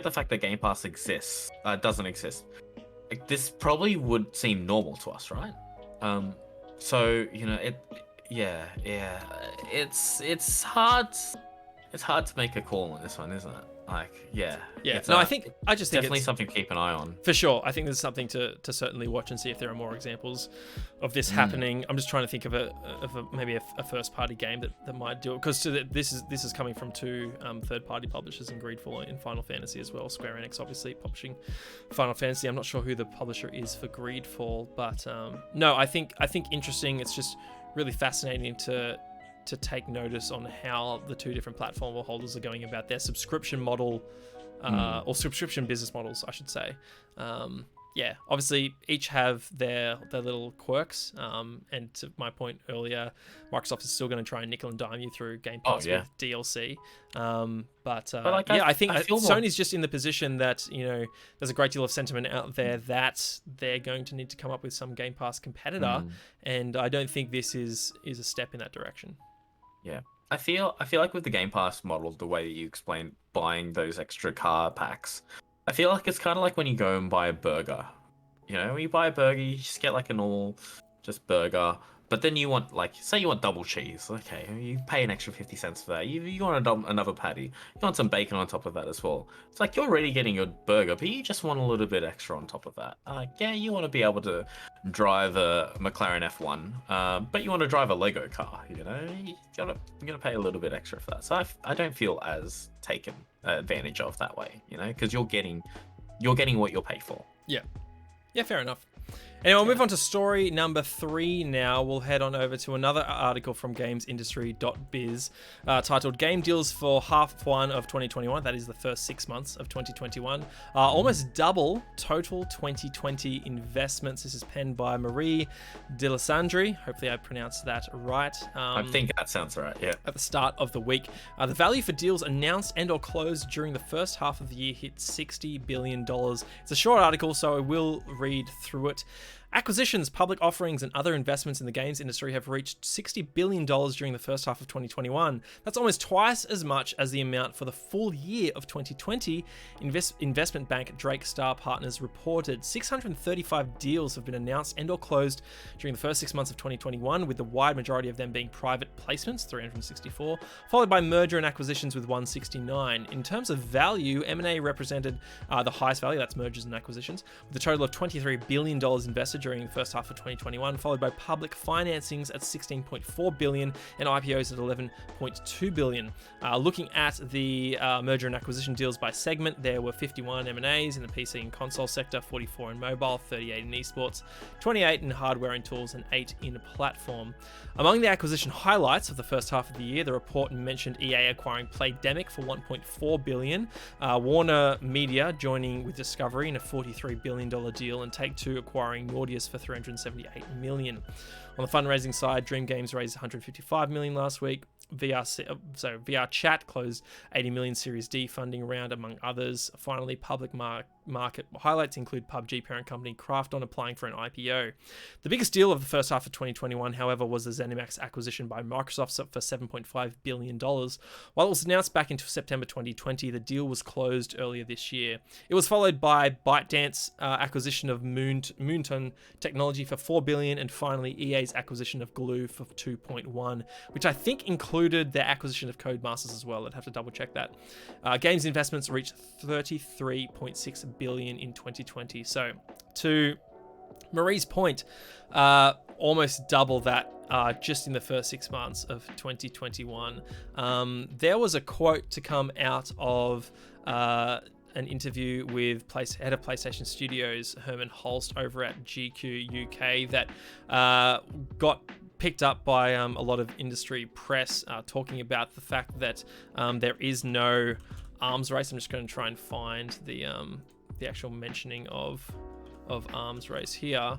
the fact that Game Pass exists, doesn't exist. Like, this probably would seem normal to us, right? So, you know, it's hard to make a call on this one, isn't it? Like, I just think definitely something to keep an eye on. For sure. I think there's something to certainly watch and see if there are more examples of this happening. I'm just trying to think of maybe a first party game that might do it, because this is coming from two third party publishers in Greedfall and Final Fantasy as well. Square Enix obviously publishing Final Fantasy. I'm not sure who the publisher is for Greedfall, but no, I think interesting. It's just really fascinating to take notice on how the two different platform holders are going about their subscription model, or subscription business models, I should say. yeah, obviously each have their little quirks. And to my point earlier, Microsoft is still going to try and nickel and dime you through Game Pass with DLC. But like, yeah, I think I feel Sony's just in the position that, you know, there's a great deal of sentiment out there that they're going to need to come up with some Game Pass competitor, and I don't think this is a step in that direction. Yeah. I feel like with the Game Pass model, the way that you explain buying those extra car packs, I feel like it's kind of like when you go and buy a burger. You know, when you buy a burger, you just get like a normal just burger. But then you want, like, say you want double cheese. Okay, you pay an extra 50 cents for that. You want another patty. You want some bacon on top of that as well. It's like you're already getting your burger, but you just want a little bit extra on top of that. Yeah, you want to be able to drive a McLaren F1, but you want to drive a Lego car. You know, you're gonna pay a little bit extra for that. So I don't feel as taken advantage of that way. You know, because you're getting what you'll pay for. Yeah, fair enough. Anyway, we'll move on to story number 3 now. We'll head on over to another article from gamesindustry.biz titled Game Deals for Half One of 2021. That is the first 6 months of 2021. Almost double total 2020 investments. This is penned by Marie Delisandri. Hopefully I pronounced that right. I think that sounds right, yeah. At the start of the week. The value for deals announced and or closed during the first half of the year hit $60 billion. It's a short article, so I will read through it. Acquisitions, public offerings, and other investments in the games industry have reached $60 billion during the first half of 2021. That's almost twice as much as the amount for the full year of 2020. Investment bank Drake Star Partners reported 635 deals have been announced and or closed during the first 6 months of 2021, with the wide majority of them being private placements, 364, followed by merger and acquisitions with 169. In terms of value, M&A represented the highest value, that's mergers and acquisitions, with a total of $23 billion invested during the first half of 2021, followed by public financings at $16.4 billion and IPOs at $11.2 billion. Looking at the merger and acquisition deals by segment, there were 51 M&As in the PC and console sector, 44 in mobile, 38 in esports, 28 in hardware and tools, and 8 in platform. Among the acquisition highlights of the first half of the year, the report mentioned EA acquiring Playdemic for $1.4 billion, Warner Media joining with Discovery in a $43 billion deal, and Take-Two acquiring Nordius for $378 million. On the fundraising side, Dream Games raised $155 million last week. VR Chat closed $80 million Series D funding round, among others. Finally, public market highlights include PUBG parent company Krafton applying for an IPO. The biggest deal of the first half of 2021, however, was the ZeniMax acquisition by Microsoft for $7.5 billion. While it was announced back in September 2020, the deal was closed earlier this year. It was followed by ByteDance acquisition of Moonton Technology for $4 billion, and finally EA's acquisition of Glue for $2.1, which I think included their acquisition of Codemasters as well. I'd have to double check that. Games investments reached $33.6 billion in 2020. So to Marie's point, almost double that just in the first 6 months of 2021. There was a quote to come out of an interview with head of PlayStation Studios, Herman Holst, over at GQ UK that got picked up by a lot of industry press, talking about the fact that there is no arms race. I'm just going to try and find the actual mentioning of arms race here.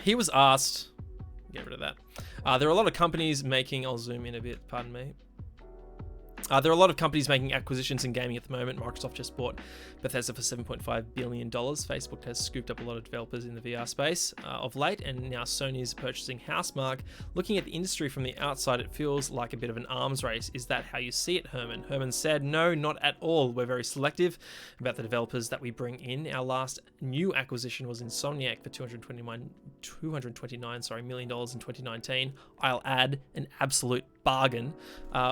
He was asked, get rid of that. There are a lot of companies making, I'll zoom in a bit, pardon me. There are a lot of companies making acquisitions in gaming at the moment. Microsoft just bought Bethesda for $7.5 billion. Facebook has scooped up a lot of developers in the VR space of late, and now Sony is purchasing Housemarque. Looking at the industry from the outside, it feels like a bit of an arms race. Is that how you see it, Herman? Herman said, no, not at all. We're very selective about the developers that we bring in. Our last new acquisition was Insomniac for $229 million in 2019. I'll add, an absolute bargain,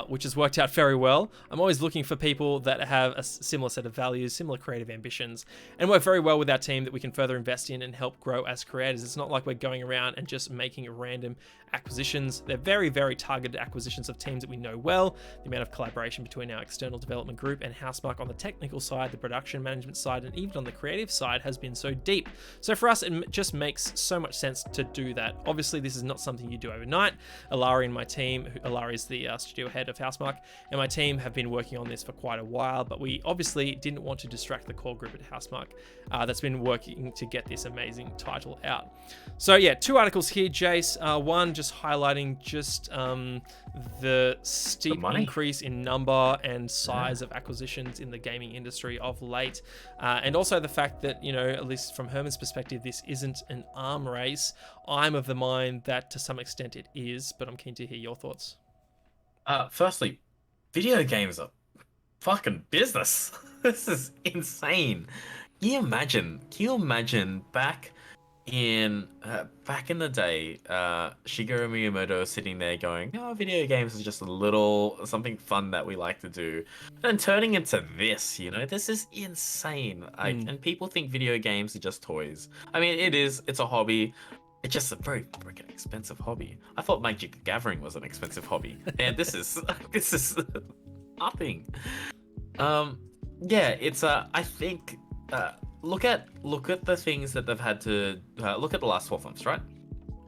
which has worked out very well. I'm always looking for people that have a similar set of values, similar creative ambitions, and work very well with our team that we can further invest in and help grow as creators. It's not like we're going around and just making random acquisitions. They're very, very targeted acquisitions of teams that we know well. The amount of collaboration between our external development group and Housemarque on the technical side, the production management side, and even on the creative side has been so deep. So for us, it just makes so much sense to do that. Obviously, this is not something you do overnight. Alari and my team, Alari Star is the studio head of Housemarque, and my team have been working on this for quite a while, but we obviously didn't want to distract the core group at Housemarque that's been working to get this amazing title out. So yeah, 2 articles here, Jace. One just highlighting just the steep increase in number and size of acquisitions in the gaming industry of late, and also the fact that, you know, at least from Herman's perspective, this isn't an arm race. I'm of the mind that to some extent it is, but I'm keen to hear your thoughts. Firstly, video games are fucking business. This is insane. Can you imagine back in the day, Shigeru Miyamoto was sitting there going, "Oh, video games is just a little something fun that we like to do," and turning into this. You know, this is insane. And people think video games are just toys. I mean, it is. It's a hobby. It's just a very freaking expensive hobby. I thought Magic the Gathering was an expensive hobby, and this is nothing. Yeah, it's I think look at the things that they've had to look at the last 12 months, right?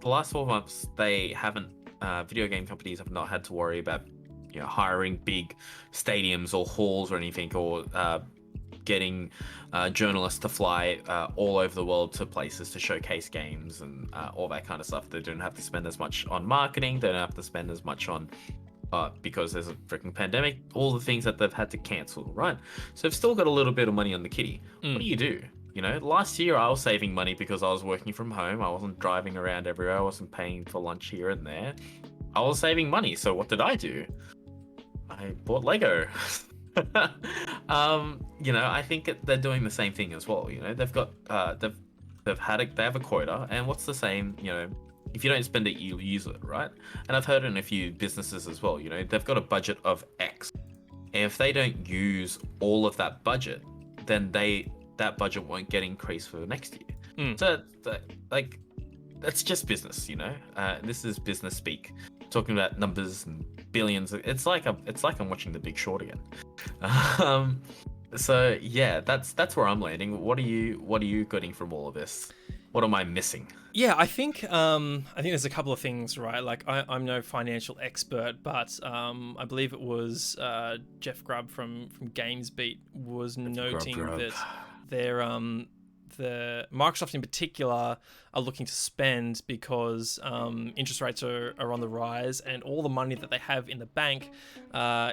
The last 12 months, they haven't video game companies have not had to worry about, you know, hiring big stadiums or halls or anything, or getting journalists to fly all over the world to places to showcase games and all that kind of stuff. They don't have to spend as much on marketing. They don't have to spend as much on because there's a freaking pandemic, all the things that they've had to cancel, right? So they've still got a little bit of money on the kitty. What do? You know, last year I was saving money because I was working from home. I wasn't driving around everywhere. I wasn't paying for lunch here and there. I was saving money. So what did I do? I bought Lego. You know, I think they're doing the same thing as well. You know, they've got they have a quota, and what's the same? You know, if you don't spend it, you use it, right? And I've heard in a few businesses as well. You know, they've got a budget of X, and if they don't use all of that budget, then that budget won't get increased for the next year. So like, that's just business. You know, this is business speak. Talking about numbers and billions, it's like I'm watching The Big Short again. So yeah, that's where I'm landing. What are you getting from all of this? What am I missing? Yeah, I think there's a couple of things, right? Like I'm no financial expert, but I believe it was Jeff Grubb from GamesBeat was noting that the Microsoft in particular are looking to spend because interest rates are on the rise, and all the money that they have in the bank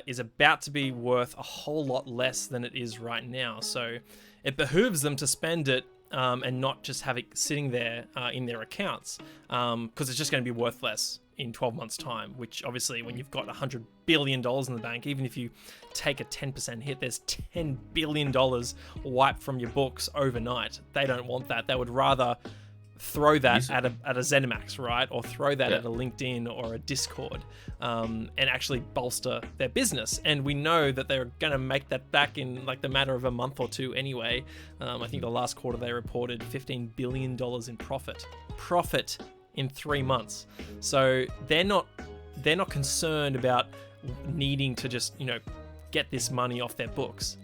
is about to be worth a whole lot less than it is right now. So it behooves them to spend it and not just have it sitting there in their accounts, because it's just going to be worth less in 12 months time, which obviously when you've got $100 billion in the bank, even if you take a 10% hit, there's $10 billion wiped from your books overnight. They don't want that. They would rather throw that at a ZeniMax, right? Or throw that at a LinkedIn or a Discord, and actually bolster their business. And we know that they're going to make that back in like the matter of a month or two anyway. I think the last quarter they reported $15 billion in profit in 3 months. So they're not concerned about needing to just, you know, get this money off their books.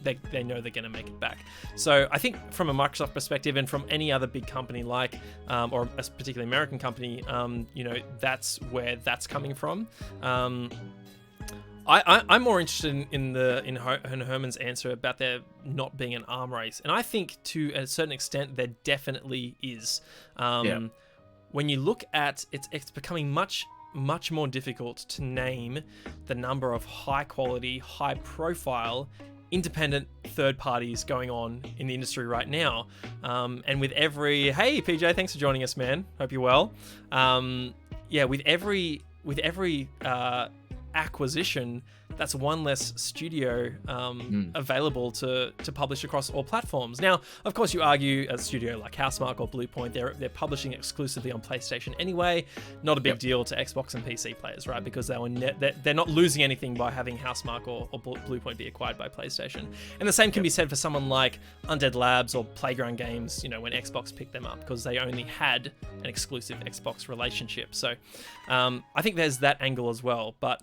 They know they're going to make it back. So I think from a Microsoft perspective, and from any other big company like, or a particularly American company, you know, that's where that's coming from. I'm more interested in Herman's answer about there not being an arm race, and I think to a certain extent there definitely is. When you look at it's becoming much more difficult to name the number of high quality, high profile, independent third parties going on in the industry right now. And with every, hey PJ, thanks for joining us, man. Hope you're well. With every acquisition, that's one less studio available to publish across all platforms. Now, of course, you argue a studio like Housemarque or Bluepoint, they're publishing exclusively on PlayStation anyway. Not a big deal to Xbox and PC players, right? Because they're not losing anything by having Housemarque or Bluepoint be acquired by PlayStation. And the same can be said for someone like Undead Labs or Playground Games, you know, when Xbox picked them up, because they only had an exclusive Xbox relationship. So I think there's that angle as well. But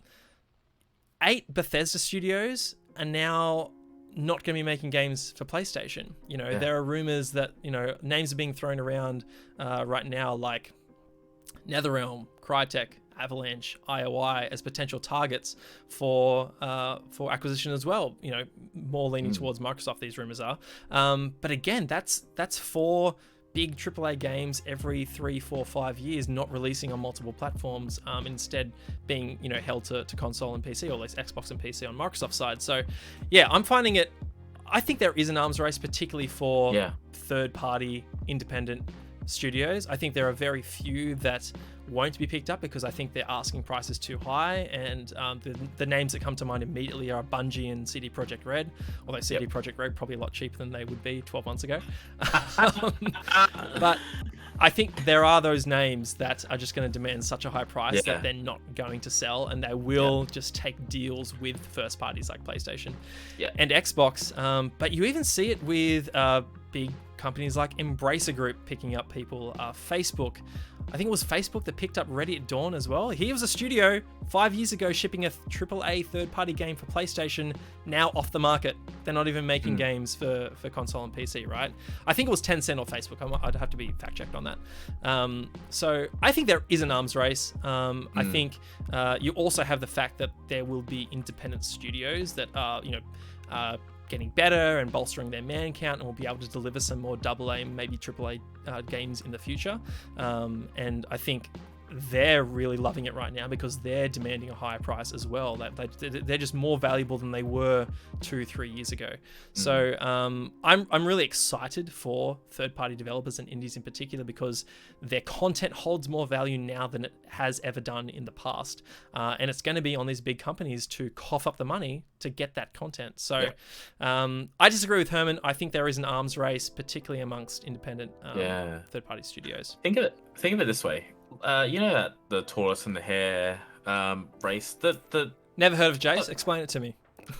8 Bethesda studios are now not going to be making games for PlayStation. You know, there are rumors that, you know, names are being thrown around right now, like NetherRealm, Crytek, Avalanche, IOI as potential targets for acquisition as well. You know, more leaning towards Microsoft. These rumors are, but again, that's 4 big AAA games every 3, 4, 5 years, not releasing on multiple platforms, instead being, you know, held to console and PC, or at least Xbox and PC on Microsoft's side. So yeah, I'm finding it, I think there is an arms race, particularly for third-party independent studios. I think there are very few that won't be picked up because I think their asking price is too high, and the names that come to mind immediately are Bungie and CD Projekt Red, although CD Projekt Red probably a lot cheaper than they would be 12 months ago. But I think there are those names that are just going to demand such a high price that they're not going to sell, and they will just take deals with first parties like PlayStation and Xbox. But you even see it with big companies like Embracer Group picking up people, Facebook. I think it was Facebook that picked up Ready at Dawn as well. He was a studio 5 years ago shipping a AAA third-party game for PlayStation, now off the market. They're not even making games for console and PC, right? I think it was Tencent or Facebook. I'd have to be fact-checked on that. So I think there is an arms race. I think you also have the fact that there will be independent studios that are, you know, getting better and bolstering their man count, and will be able to deliver some more AA, maybe AAA games in the future. And I think they're really loving it right now because they're demanding a higher price as well. They're just more valuable than they were 2-3 years ago. So I'm really excited for third-party developers and indies in particular, because their content holds more value now than it has ever done in the past. And it's going to be on these big companies to cough up the money to get that content. So I disagree with Herman. I think there is an arms race, particularly amongst independent third-party studios. Think of it this way. You know that the tortoise and the hare race? The Never heard of Jace. Explain it to me.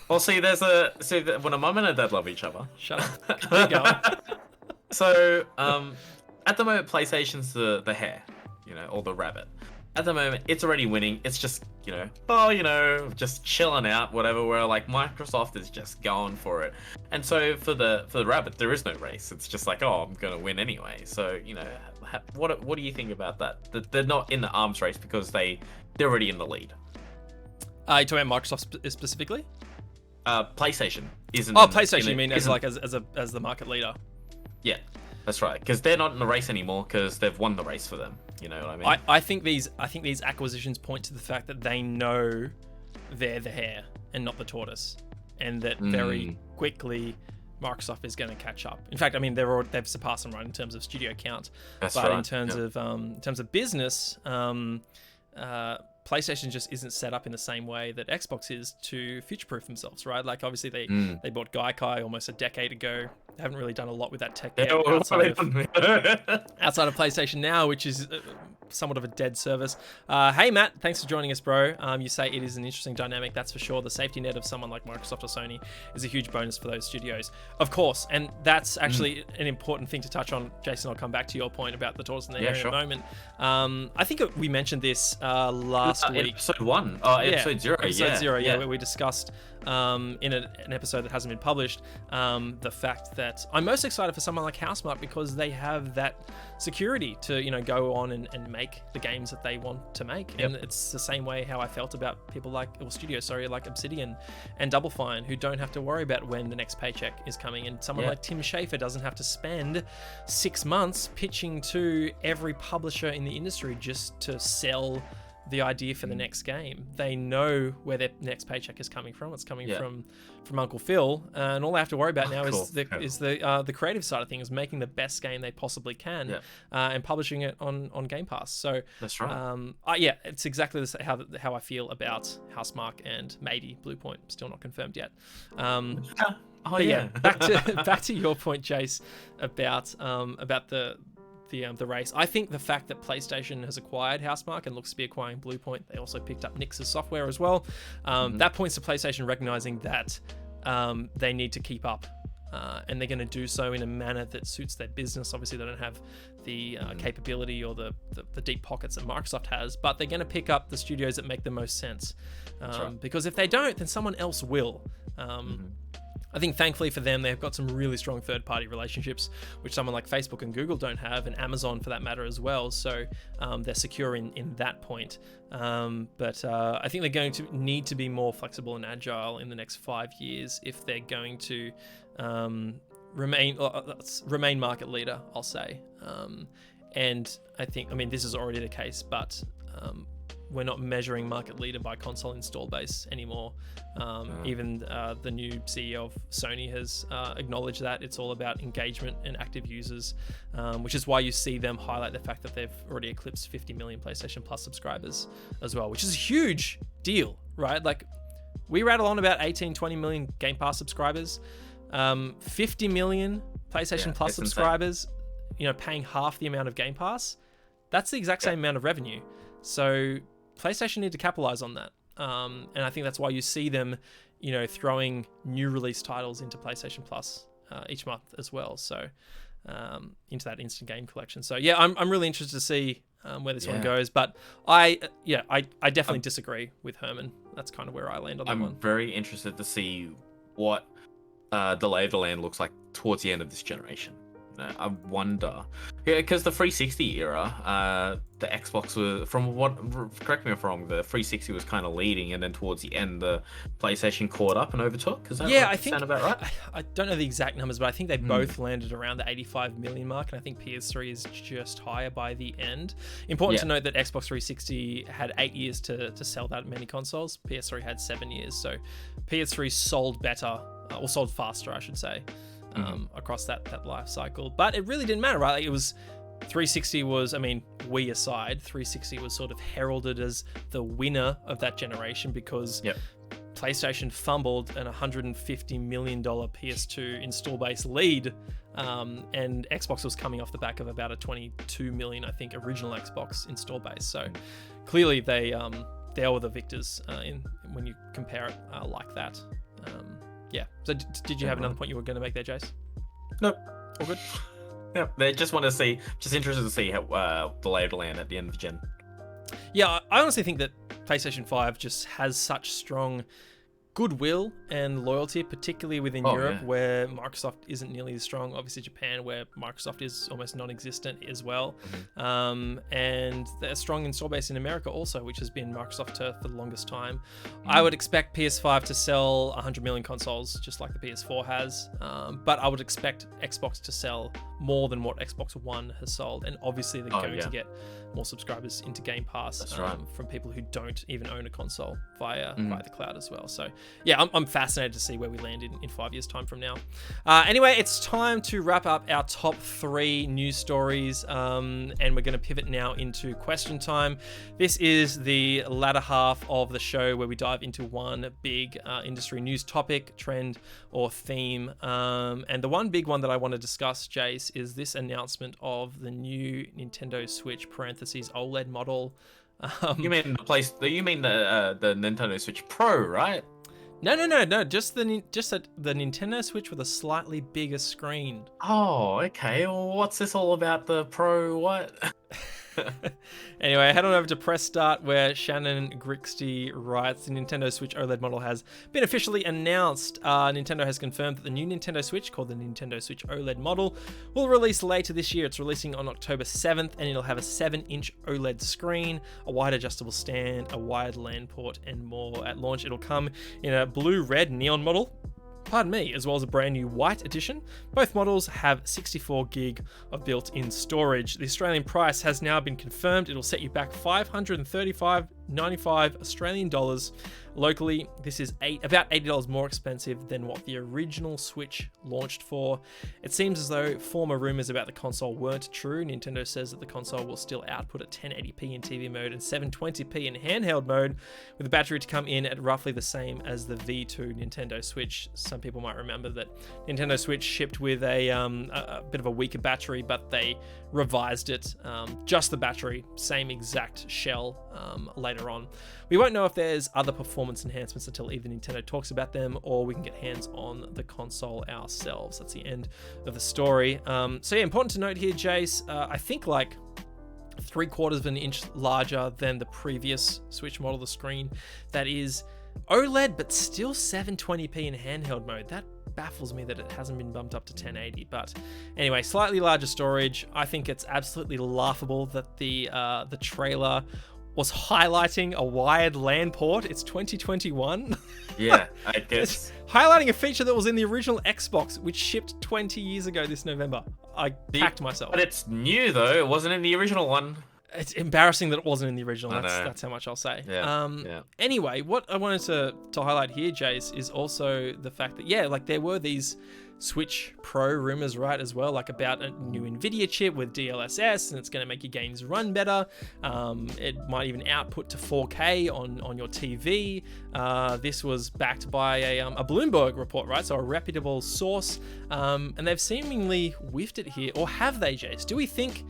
Well, see, when a mum and a dad love each other. Shut up. Keep going. So, at the moment, PlayStation's the hare, you know, or the rabbit. At the moment, it's already winning. It's just, you know, just chilling out, whatever. Where like Microsoft is just going for it, and so for the rabbit, there is no race. It's just like, oh, I'm gonna win anyway. So, you know, what do you think about that? That they're not in the arms race because they're already in the lead. Are you talking about Microsoft specifically? PlayStation isn't. Oh, PlayStation. You mean as the market leader? Yeah, that's right. Because they're not in the race anymore because they've won the race for them. You know what I mean? I think these acquisitions point to the fact that they know they're the hare and not the tortoise, and that very quickly Microsoft is going to catch up. In fact, I mean they've surpassed them right in terms of studio count. That's but right. in terms of business, PlayStation just isn't set up in the same way that Xbox is to future-proof themselves, right? Like obviously they bought Gaikai almost a decade ago. They haven't really done a lot with that tech yet outside of PlayStation Now, which is somewhat of a dead service. Hey Matt, thanks for joining us, bro. You say it is an interesting dynamic, that's for sure. The safety net of someone like Microsoft or Sony is a huge bonus for those studios, of course, and that's actually an important thing to touch on. Jason, I'll come back to your point about the tortoise and the hare in a moment. I think we mentioned this last week. Episode 1. Episode 0. Episode 0, where we discussed in an episode that hasn't been published, the fact that I'm most excited for someone like Housemarque because they have that security to, you know, go on and make the games that they want to make. And it's the same way how I felt about people like Obsidian and Double Fine, who don't have to worry about when the next paycheck is coming. And someone like Tim Schafer doesn't have to spend 6 months pitching to every publisher in the industry just to sell the idea for the next game. They know where their next paycheck is coming from. It's coming from Uncle Phil, and all they have to worry about now is the creative side of things, making the best game they possibly can, and publishing it on Game Pass. So that's right. It's exactly how I feel about Housemarque and maybe Bluepoint. Still not confirmed yet. Back to your point, Jace, about the race. I think the fact that PlayStation has acquired Housemarque and looks to be acquiring Bluepoint, they also picked up Nix's software as well. That points to PlayStation recognizing that they need to keep up, and they're going to do so in a manner that suits their business. Obviously, they don't have the capability or the deep pockets that Microsoft has, but they're going to pick up the studios that make the most sense. Because if they don't, then someone else will. I think thankfully for them, they've got some really strong third-party relationships, which someone like Facebook and Google don't have, and Amazon for that matter as well. So they're secure in that point. But I think they're going to need to be more flexible and agile in the next 5 years if they're going to remain market leader, I'll say. And I think, I mean, this is already the case, but we're not measuring market leader by console install base anymore. Even the new CEO of Sony has acknowledged that it's all about engagement and active users, which is why you see them highlight the fact that they've already eclipsed 50 million PlayStation Plus subscribers as well, which is a huge deal, right? Like, we rattle on about 18-20 million Game Pass subscribers, 50 million PlayStation Plus subscribers, paying half the amount of Game Pass. That's the exact same amount of revenue. So PlayStation need to capitalize on that. And I think that's why you see them, throwing new release titles into PlayStation Plus each month as well. So into that instant game collection. So yeah, I'm really interested to see where this one goes. But I definitely disagree with Herman. That's kind of where I land on that one. I'm very interested to see what the lay of the land looks like towards the end of this generation. I wonder, because the 360 era, the Xbox was, correct me if I'm wrong, the 360 was kind of leading, and then towards the end, the PlayStation caught up and overtook. Is that sound about right? I don't know the exact numbers, but I think they both landed around the 85 million mark, and I think PS3 is just higher by the end. Important to note that Xbox 360 had 8 years to sell that many consoles. PS3 had 7 years, so PS3 sold better, or sold faster, I should say. Across that life cycle, but it really didn't matter, right? Like, it was 360 was, I mean, Wii aside, 360 was sort of heralded as the winner of that generation because PlayStation fumbled an $150 million PS2 install base lead, and Xbox was coming off the back of about a 22 million, I think, original Xbox install base. So clearly they were the victors when you compare it like that. So did you have another point you were going to make there, Jace? Nope. All good? Yeah, they just interested to see how the lay of the land at the end of the gen. Yeah, I honestly think that PlayStation 5 just has such strong goodwill and loyalty, particularly within Europe, where Microsoft isn't nearly as strong. Obviously Japan, where Microsoft is almost non-existent as well. And they're strong install base in America also, which has been Microsoft turf for the longest time. I would expect PS5 to sell 100 million consoles, just like the PS4 has. But I would expect Xbox to sell more than what Xbox One has sold. And obviously they're going to get more subscribers into Game Pass from people who don't even own a console via the cloud as well. So yeah, I'm fascinated to see where we land in 5 years' time from now. Anyway, it's time to wrap up our top 3 news stories, and we're going to pivot now into question time. This is the latter half of the show where we dive into one big industry news topic, trend, or theme. And the one big one that I want to discuss, Jace, is this announcement of the new Nintendo Switch (OLED) model. You mean the Nintendo Switch Pro, right? No. Just the Nintendo Switch with a slightly bigger screen. Oh, okay. Well, what's this all about? The Pro what? Anyway, head on over to Press Start, where Shannon Grixty writes, the Nintendo Switch OLED model has been officially announced. Nintendo has confirmed that the new Nintendo Switch, called the Nintendo Switch OLED model, will release later this year. It's releasing on October 7th, and it'll have a 7-inch OLED screen, a wide adjustable stand, a wired LAN port, and more. At launch, it'll come in a blue-red neon model, as well as a brand new white edition. Both models have 64 gig of built-in storage. The Australian price has now been confirmed. It'll set you back $535.95 Australian dollars. Locally, this is about $80 more expensive than what the original Switch launched for. It seems as though former rumors about the console weren't true. Nintendo says that the console will still output at 1080p in TV mode and 720p in handheld mode, with the battery to come in at roughly the same as the V2 Nintendo Switch. Some people might remember that Nintendo Switch shipped with a bit of a weaker battery, but they revised it, just the battery, same exact shell later on. We won't know if there's other performance enhancements until either Nintendo talks about them or we can get hands on the console ourselves. That's the end of the story. So yeah, important to note here, Jace, I think like 3/4 of an inch larger than the previous Switch model, the screen. That is OLED, but still 720p in handheld mode. That baffles me that it hasn't been bumped up to 1080. But anyway, slightly larger storage. I think it's absolutely laughable that the trailer was highlighting a wired LAN port. It's 2021. Yeah, I guess. Highlighting a feature that was in the original Xbox, which shipped 20 years ago this November. I packed myself. But it's new though. It wasn't in the original one. It's embarrassing that it wasn't in the original. I know. That's how much I'll say. Yeah. Anyway, what I wanted to highlight here, Jace, is also the fact that, like, there were these Switch Pro rumors, right, as well, like about a new NVIDIA chip with DLSS, and it's going to make your games run better. It might even output to 4K on your TV. This was backed by a Bloomberg report, right? So a reputable source. And they've seemingly whiffed it here. Or have they, Jace? Do we think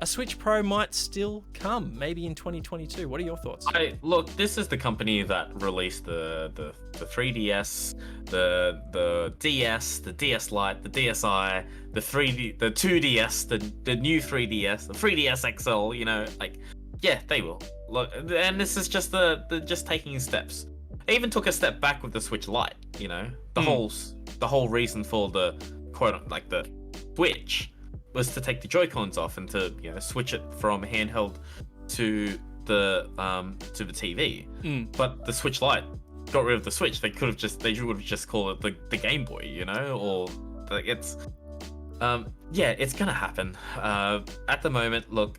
a Switch Pro might still come, maybe in 2022? What are your thoughts? Look, this is the company that released the 3DS, the DS, the DS Lite, the DSi, the 2DS, the new 3DS, the 3DS XL. You know, like, yeah, they will. Look, and this is just just taking steps. I even took a step back with the Switch Lite. You know, the whole reason for the the Switch was to take the Joy-Cons off and to switch it from handheld to the TV. But the Switch Lite got rid of the Switch. They would have just called it the Game Boy, or like it's it's gonna happen. At the moment, look,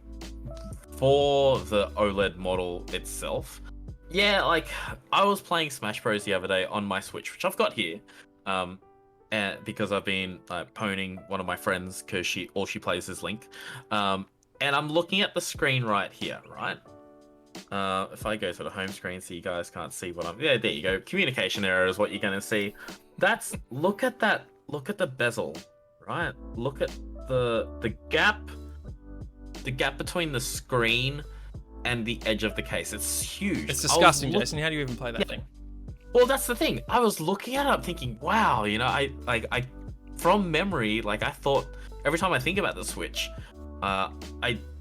for the OLED model itself, like I was playing Smash Bros the other day on my Switch, which I've got here, and because I've been poning one of my friends because all she plays is Link, and I'm looking at the screen right here, right. If I go to the home screen so you guys can't see what I'm... Yeah, there you go. Communication error is what you're going to see. Look at that. Look at the bezel, right? Look at the gap. The gap between the screen and the edge of the case. It's huge. It's disgusting, Jason. How do you even play that thing? Well, that's the thing. I was looking at it, I'm thinking, wow, I from memory, like I thought, every time I think about the Switch, I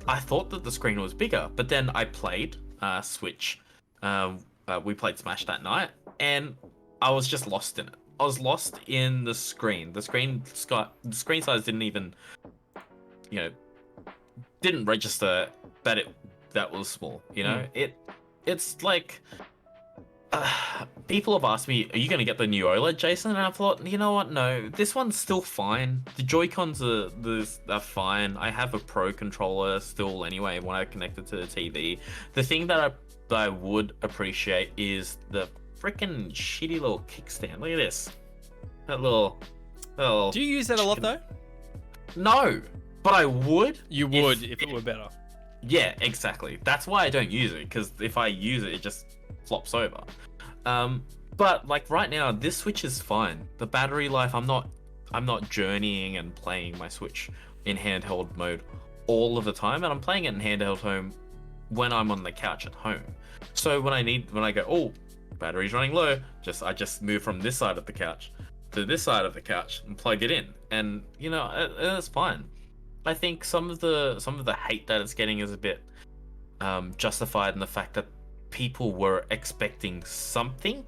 thought that the screen was bigger, but then I played Switch. We played Smash that night, and I was just lost in it. I was lost in the screen. The screen size didn't even, didn't register that was small. It's like people have asked me, "Are you going to get the new OLED, Jason?" And I thought, you know what? No, this one's still fine. The Joy-Cons are fine. I have a Pro controller still anyway when I connect it to the TV. The thing that I would appreciate is the freaking shitty little kickstand. Look at this. That little. Do you use that a lot though? No, but I would. You would if it were better. Yeah, exactly. That's why I don't use it, because if I use it, it just flops over. But like right now, this Switch is fine. The battery life, I'm not journeying and playing my Switch in handheld mode all of the time, and I'm playing it in handheld home when I'm on the couch at home. So when I go, oh, battery's running low, I just move from this side of the couch to this side of the couch and plug it in, and it's fine. I think some of the hate that it's getting is a bit justified in the fact that people were expecting something,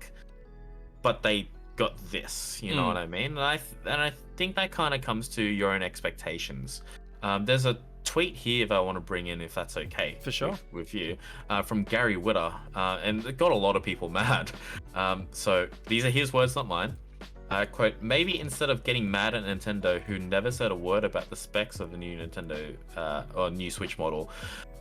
but they got this. You know what I mean? And I think that kind of comes to your own expectations. There's a tweet here that I want to bring in, if that's okay. For sure. With you, from Gary Witter, and it got a lot of people mad. So these are his words, not mine. Quote, maybe instead of getting mad at Nintendo, who never said a word about the specs of the new Nintendo or new Switch model,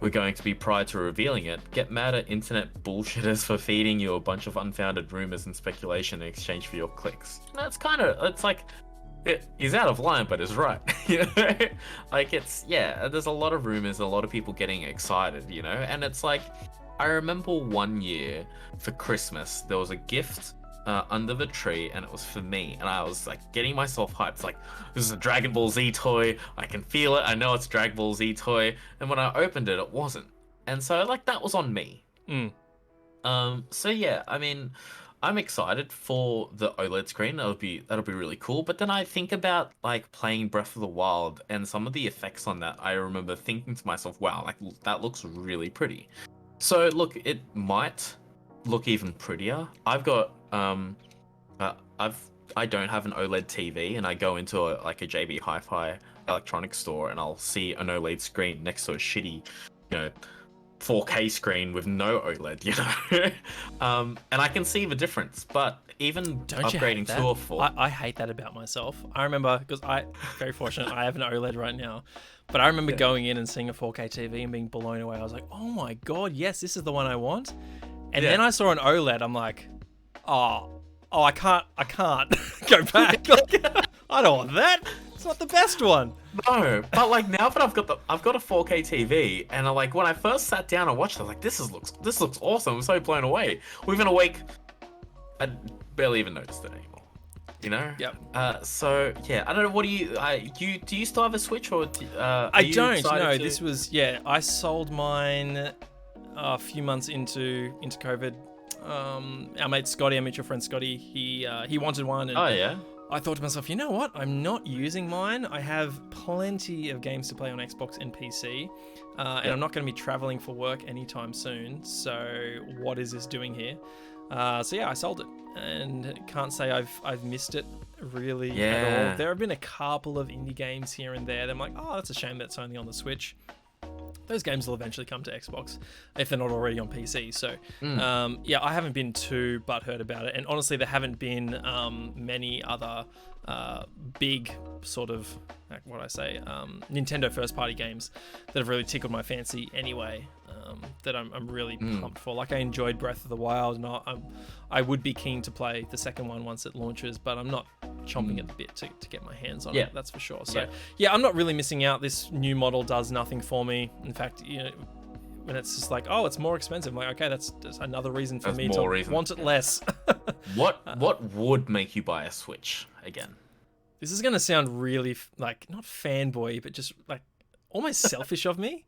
we're going to be prior to revealing it, get mad at internet bullshitters for feeding you a bunch of unfounded rumors and speculation in exchange for your clicks. It's like, he's out of line, but it's right. Like there's a lot of rumors, a lot of people getting excited, and it's like, I remember one year for Christmas, there was a gift under the tree, and it was for me, and I was like getting myself hyped. It's like, this is a Dragon Ball Z toy, I can feel it, I know it's a Dragon Ball Z toy, and when I opened it, it wasn't, and so like that was on me. So yeah, I mean, I'm excited for the OLED screen. That'll be really cool. But then I think about like playing Breath of the Wild and some of the effects on that. I remember thinking to myself, wow, like that looks really pretty. So look, it might look even prettier. I've got I don't have an OLED TV and I go into like a JB Hi-Fi electronics store and I'll see an OLED screen next to a shitty, 4K screen with no OLED, and I can see the difference. But even Don't you hate upgrading that? to a 4, I hate that about myself. I remember, because very fortunate, I have an OLED right now. But I remember going in and seeing a 4K TV and being blown away. I was like, oh my God, yes, this is the one I want. And then I saw an OLED. I'm like, oh, I can't go back. Like, I don't want that. It's not the best one. No, but like now that I've got a 4K TV, and when I first sat down and watched it, I was like, this looks awesome. I'm so blown away. Within a week, I barely even noticed it anymore. Yep. So yeah, I don't know. What do you still have a Switch, or I don't. No, this was I sold mine a few months into COVID. Our mate Scotty, our mutual friend Scotty, he wanted one. And I thought to myself, you know what? I'm not using mine. I have plenty of games to play on Xbox and PC, and I'm not going to be traveling for work anytime soon. So what is this doing here? So I sold it, and can't say I've missed it really at all. There have been a couple of indie games here and there that I'm like, oh, that's a shame that's only on the Switch. Those games will eventually come to Xbox if they're not already on PC. So, I haven't been too butthurt about it. And honestly, there haven't been many other big sort of, Nintendo first-party games that have really tickled my fancy anyway, that I'm really pumped for. Like, I enjoyed Breath of the Wild, and I would be keen to play the second one once it launches, but I'm not chomping at the bit to get my hands on it, that's for sure. So, I'm not really missing out. This new model does nothing for me. In fact, when it's just like, oh, it's more expensive, I'm like, okay, that's another reason for me to want it less. What would make you buy a Switch again? This is gonna sound really not fanboy, but just like almost selfish of me.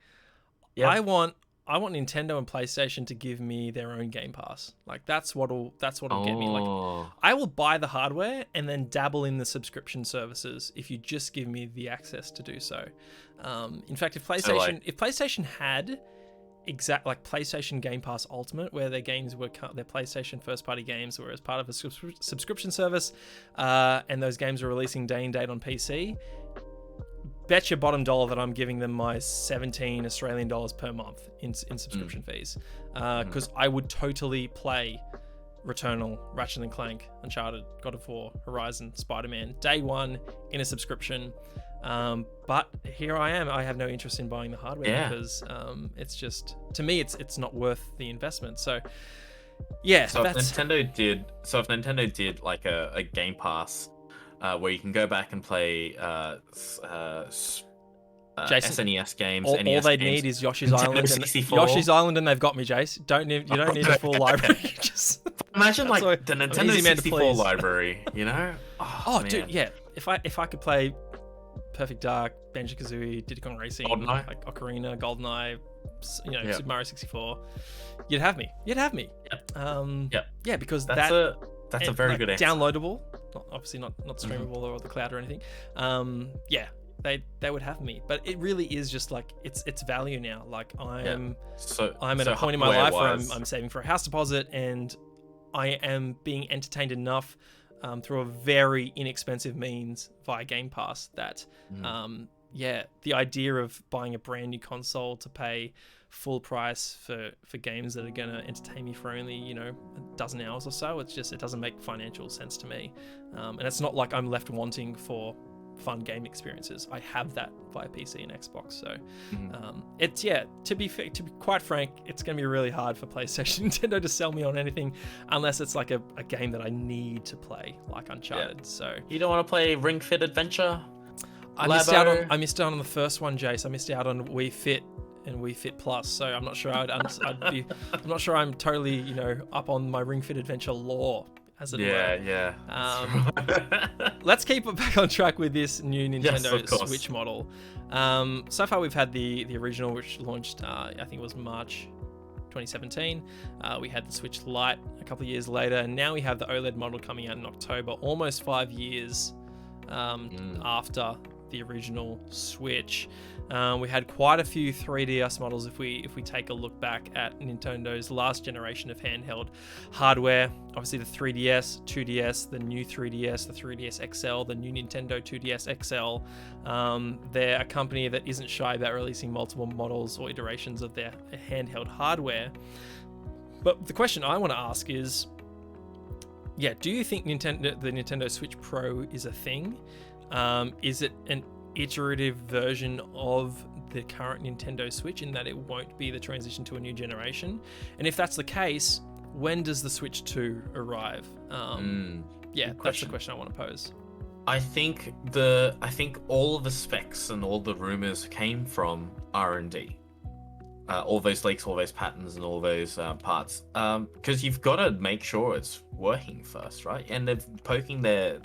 I want Nintendo and PlayStation to give me their own Game Pass. Like that's what'll get me. Like I will buy the hardware and then dabble in the subscription services if you just give me the access to do so. In fact, if PlayStation had PlayStation Game Pass Ultimate, where their games were their PlayStation first-party games were as part of a subscription service, and those games were releasing day and date on PC, bet your bottom dollar that I'm giving them my 17 Australian dollars per month in subscription fees, because I would totally play Returnal, Ratchet and Clank, Uncharted, God of War, Horizon, Spider-Man day one in a subscription. But here I am. I have no interest in buying the hardware because it's just, to me, it's not worth the investment. So if Nintendo did like a Game Pass where you can go back and play SNES games. All they need is Yoshi's Island. Yoshi's Island, and they've got me, Jace. You don't need a full library. Just imagine like the Nintendo 64 library. Oh man. Dude, yeah. If I could play Perfect Dark, Banjo-Kazooie, Diddy Kong Racing, GoldenEye. like Ocarina, GoldenEye, Super Mario 64, you'd have me. Because that's a very good answer. Downloadable, obviously not streamable or the cloud or anything. They would have me, but it really is just like it's value now. Like I'm at a point in my life where I'm saving for a house deposit, and I am being entertained enough through a very inexpensive means via Game Pass that the idea of buying a brand new console to pay full price for games that are going to entertain me for only a dozen hours or so, it doesn't make financial sense to me, and it's not like I'm left wanting for fun game experiences. I have that via PC and Xbox, so it's to be quite frank, it's going to be really hard for PlayStation Nintendo to sell me on anything unless it's like a game that I need to play, like Uncharted. So you don't want to play Ring Fit Adventure? I missed out on the first one, Jace. I missed out on Wii Fit and Wii Fit Plus, so I'm not sure I'm not sure I'm totally up on my Ring Fit Adventure lore, as it were. Let's keep it back on track with this new Nintendo Switch model. So far we've had the original, which launched I think it was March 2017. We had the Switch Lite a couple of years later, and now we have the OLED model coming out in October, almost 5 years after the original Switch. We had quite a few 3DS models if we take a look back at Nintendo's last generation of handheld hardware. Obviously the 3DS, 2DS, the new 3DS, the 3DS XL, the new Nintendo 2DS XL. They're a company that isn't shy about releasing multiple models or iterations of their handheld hardware. But the question I want to ask is, do you think the Nintendo Switch Pro is a thing? Is it an iterative version of the current Nintendo Switch in that it won't be the transition to a new generation? And if that's the case, when does the Switch 2 arrive? That's the question I want to pose. I think all of the specs and all the rumors came from R&D. All those leaks, all those patterns, and all those parts. Because you've got to make sure it's working first, right? And they're poking their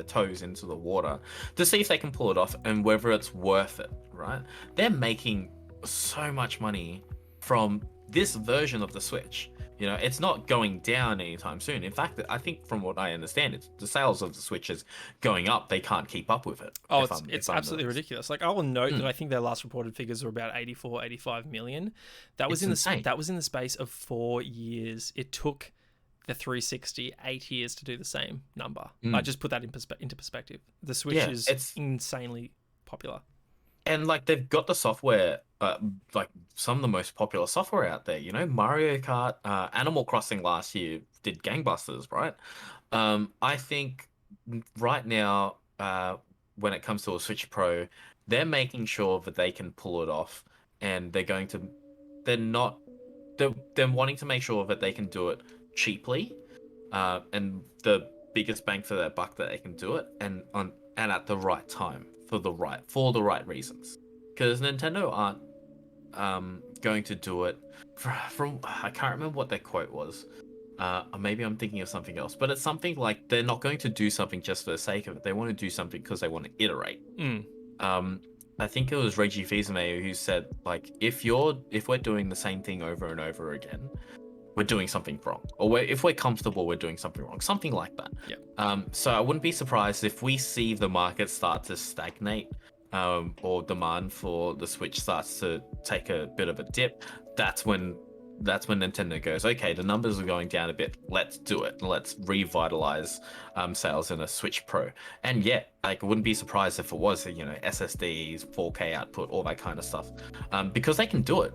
toes into the water to see if they can pull it off and whether it's worth it, right? They're making so much money from this version of the Switch. You know, it's not going down anytime soon. In fact, I think from what I understand, it's the sales of the Switch is going up. They can't keep up with it. Oh, it's absolutely ridiculous. Like, I will note that I think their last reported figures were about 84, 85 million. That was that was in the space of 4 years. It took the 360 8 years to do the same number. I just put that into perspective. The Switch is insanely popular. And like they've got the software, like some of the most popular software out there. You know, Mario Kart, Animal Crossing last year did gangbusters, right? I think right now, when it comes to a Switch Pro, they're making sure that they can pull it off, and they're wanting to make sure that they can do it cheaply, and the biggest bang for their buck that they can do it, and at the right time. For the right reasons, because Nintendo aren't going to do it from I can't remember what their quote was. Maybe I'm thinking of something else, but it's something like they're not going to do something just for the sake of it. They want to do something because they want to iterate. I think it was Reggie Fils-Aimé who said, like, if we're doing the same thing over and over again, we're doing something wrong. Or if we're comfortable, we're doing something wrong. Something like that. Yeah. So I wouldn't be surprised if we see the market start to stagnate, or demand for the Switch starts to take a bit of a dip. That's when Nintendo goes, okay, the numbers are going down a bit. Let's do it. Let's revitalize sales in a Switch Pro. And yeah, like, I wouldn't be surprised if it was, you know, SSDs, 4K output, all that kind of stuff, because they can do it.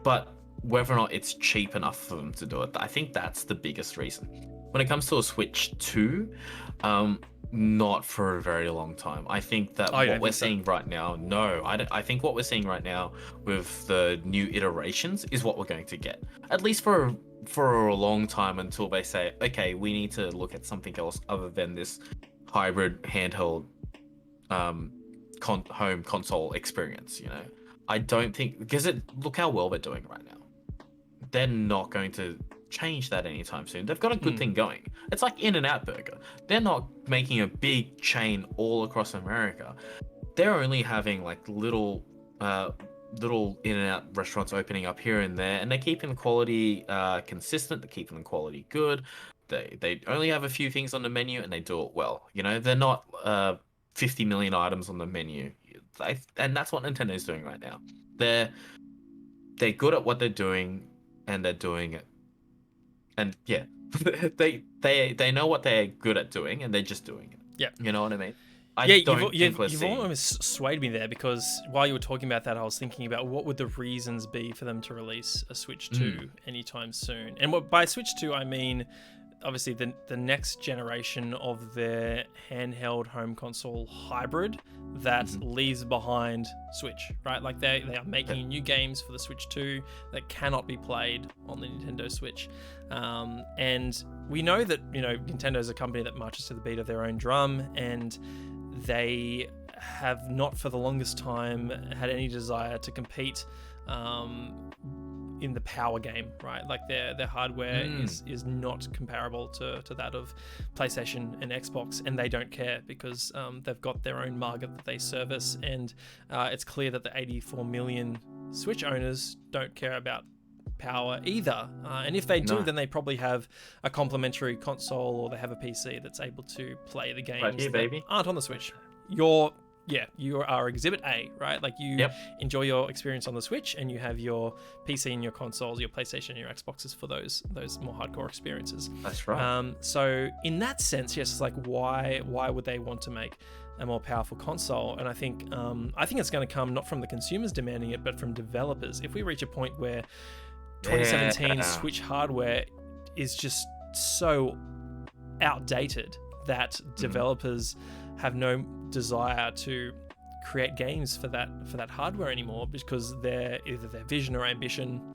But whether or not it's cheap enough for them to do it, I think that's the biggest reason. When it comes to a Switch 2, not for a very long time. I think that what we're seeing right now, I think what we're seeing right now with the new iterations is what we're going to get, at least for a long time, until they say, okay, we need to look at something else other than this hybrid handheld home console experience. You know, I don't think, because look how well they're doing right now. They're not going to change that anytime soon. They've got a good thing going. It's like In-N-Out Burger. They're not making a big chain all across America. They're only having like little In-N-Out restaurants opening up here and there, and they're keeping the quality consistent. They're keeping the quality good. They only have a few things on the menu, and they do it well. You know, they're not 50 million items on the menu. And that's what Nintendo's doing right now. They're good at what they're doing, and they're doing it. And yeah, they know what they're good at doing, and they're just doing it. Yeah, you know what I mean. You've almost swayed me there, because while you were talking about that, I was thinking about what would the reasons be for them to release a Switch 2 anytime soon. And by Switch 2, I mean obviously the next generation of their handheld home console hybrid that leaves behind Switch, right? Like they are making new games for the Switch 2 that cannot be played on the Nintendo Switch. And we know that, you know, Nintendo is a company that marches to the beat of their own drum, and they have not for the longest time had any desire to compete in the power game, right? Like their hardware is not comparable to that of PlayStation and Xbox, and they don't care, because they've got their own market that they service, and it's clear that the 84 million Switch owners don't care about power either. And if they do, then they probably have a complementary console, or they have a PC that's able to play the games right here, baby. that aren't on the Switch. Your you are Exhibit A, right? Like you Yep. enjoy your experience on the Switch, and you have your PC and your consoles, your PlayStation and your Xboxes for those more hardcore experiences. That's right. So in that sense, yes, it's like why would they want to make a more powerful console? And I think it's going to come not from the consumers demanding it, but from developers. If we reach a point where 2017 Switch hardware is just so outdated that developers have no desire to create games for that hardware anymore, because either their vision or ambition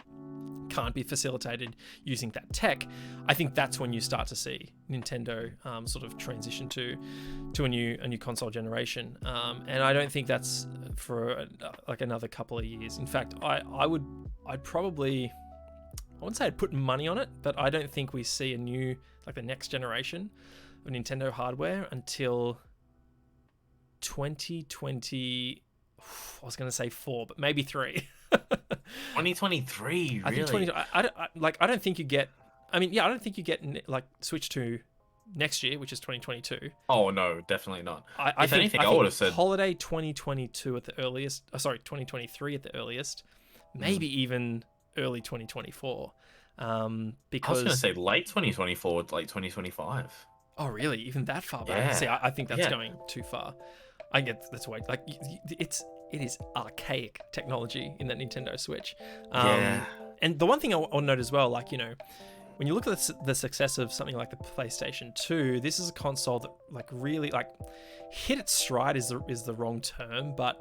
can't be facilitated using that tech, I think that's when you start to see Nintendo sort of transition to a new console generation. And I don't think that's for like another couple of years. In fact, I'd probably, I wouldn't say I'd put money on it, but I don't think we see the next generation of Nintendo hardware until 2020. I was going to say 4, but maybe 3. 2023, really? I don't think you get. I mean, yeah, I don't think you get like Switch 2 next year, which is 2022. Oh no, definitely not. I think I would have said holiday 2022 at the earliest. 2023 at the earliest. Maybe even early 2024. Because I was going to say late 2024, late 2025. Oh, really? Even that far back? Yeah. See, I think that's going too far. I get that's way like it is archaic technology in that Nintendo Switch. And the one thing I'll note as well, like, you know, when you look at the success of something like the PlayStation 2, this is a console that like really like hit its stride is the wrong term, but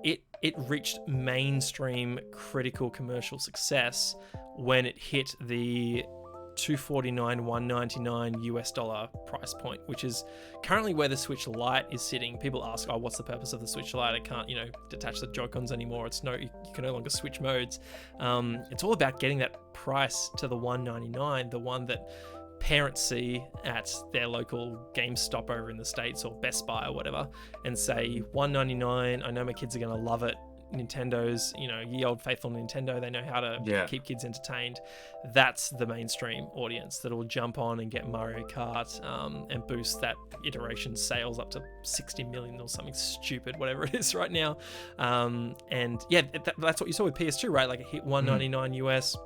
it reached mainstream critical commercial success when it hit the $249, $199 US price point, which is currently where the Switch Lite is sitting. People ask, oh, what's the purpose of the Switch Lite? It can't, you know, detach the Joy-Cons anymore. You can no longer switch modes. It's all about getting that price to the $199, the one that parents see at their local GameStop over in the States or Best Buy or whatever, and say $199. I know my kids are going to love it. Nintendo's, you know, ye old faithful Nintendo, they know how to keep kids entertained. That's the mainstream audience that will jump on and get Mario Kart and boost that iteration sales up to 60 million or something stupid, whatever it is right now. And yeah, that's what you saw with PS2, right? Like it hit $199 US,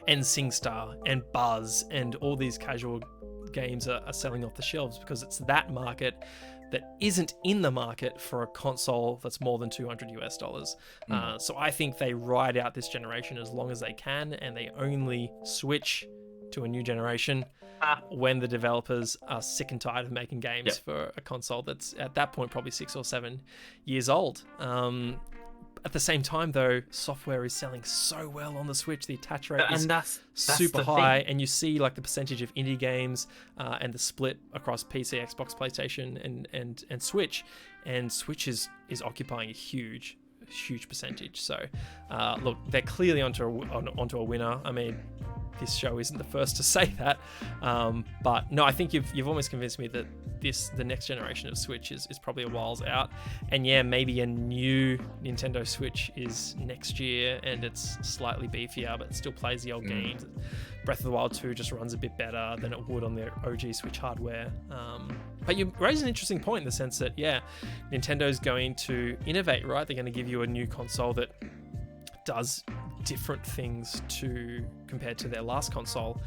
and SingStar and Buzz and all these casual games are selling off the shelves because it's that market that isn't in the market for a console that's more than $200 US. So I think they ride out this generation as long as they can, and they only switch to a new generation when the developers are sick and tired of making games for a console that's at that point probably 6 or 7 years old. At the same time, though, software is selling so well on the Switch. The attach rate is that's super high, and you see like the percentage of indie games and the split across PC, Xbox, PlayStation, and Switch. And Switch is occupying a huge percentage. So, look, they're clearly onto a winner. I mean, this show isn't the first to say that, but no, I think you've almost convinced me that the next generation of Switch is probably a whiles out. And yeah, maybe a new Nintendo Switch is next year, and it's slightly beefier, but it still plays the old games. Breath of the Wild 2 just runs a bit better than it would on the OG Switch hardware. But you raise an interesting point in the sense that, yeah, Nintendo's going to innovate, right? They're going to give you a new console that does different things compared to their last console.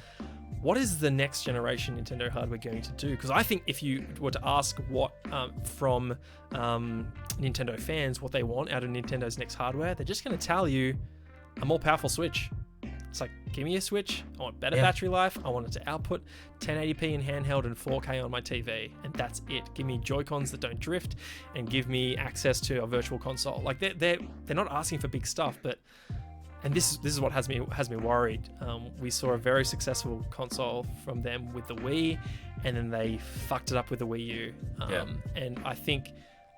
What is the next generation Nintendo hardware going to do? Because I think if you were to ask what from Nintendo fans what they want out of Nintendo's next hardware, they're just going to tell you a more powerful Switch. It's like, give me a Switch. I want better battery life. I want it to output 1080p in handheld and 4K on my TV, and that's it. Give me Joy-Cons that don't drift, and give me access to a virtual console. Like they're not asking for big stuff, but and this is what has me worried. We saw a very successful console from them with the Wii, and then they fucked it up with the Wii U. And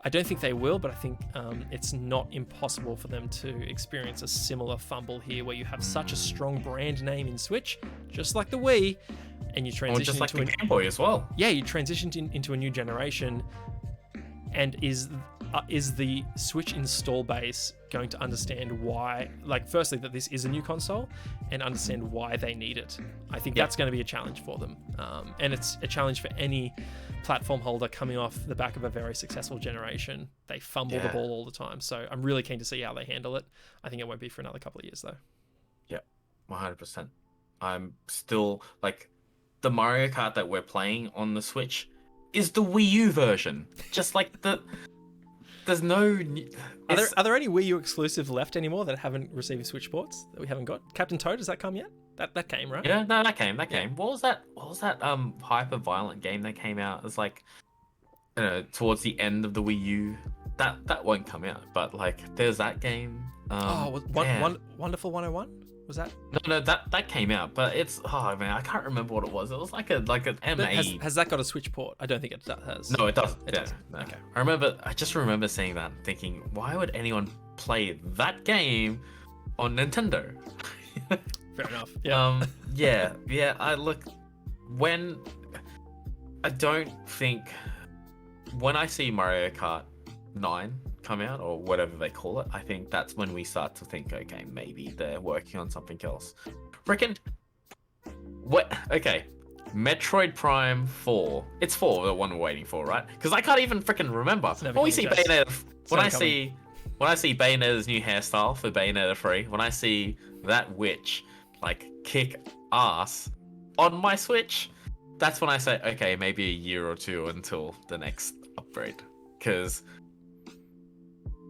I don't think they will, but I think it's not impossible for them to experience a similar fumble here, where you have such a strong brand name in Switch, just like the Wii, and you transition just like the Game Boy as well. Yeah, you transitioned into a new generation And is the Switch install base going to understand why, like, firstly, that this is a new console and understand why they need it? I think that's going to be a challenge for them. And it's a challenge for any platform holder coming off the back of a very successful generation. They fumble the ball all the time. So I'm really keen to see how they handle it. I think it won't be for another couple of years, though. Yeah, 100%. I'm still, like, the Mario Kart that we're playing on the Switch is the Wii U version. Just like there's no... Are there any Wii U exclusive left anymore that haven't received Switch ports that we haven't got? Captain Toad, has that come yet? That came, right? Yeah, no, that came. What was that hyper violent game that came out? It was like, you know, towards the end of the Wii U. That won't come out, but like there's that game. Wonderful 101? Was that? No, that came out, but it's, oh man, I can't remember what it was. It was like an MA. Has that got a Switch port? I don't think it has. No, it doesn't. It doesn't. No. Okay. I just remember seeing that, thinking, why would anyone play that game on Nintendo? Fair enough. Yeah. When I see Mario Kart 9 come out, or whatever they call it, I think that's when we start to think, okay, maybe they're working on something else. Okay, Metroid Prime 4. It's 4, the one we're waiting for, right? Because I can't even freaking remember. When I see Bayonetta's new hairstyle for Bayonetta 3, when I see that witch like kick ass on my Switch, that's when I say, okay, maybe a year or two until the next upgrade. Because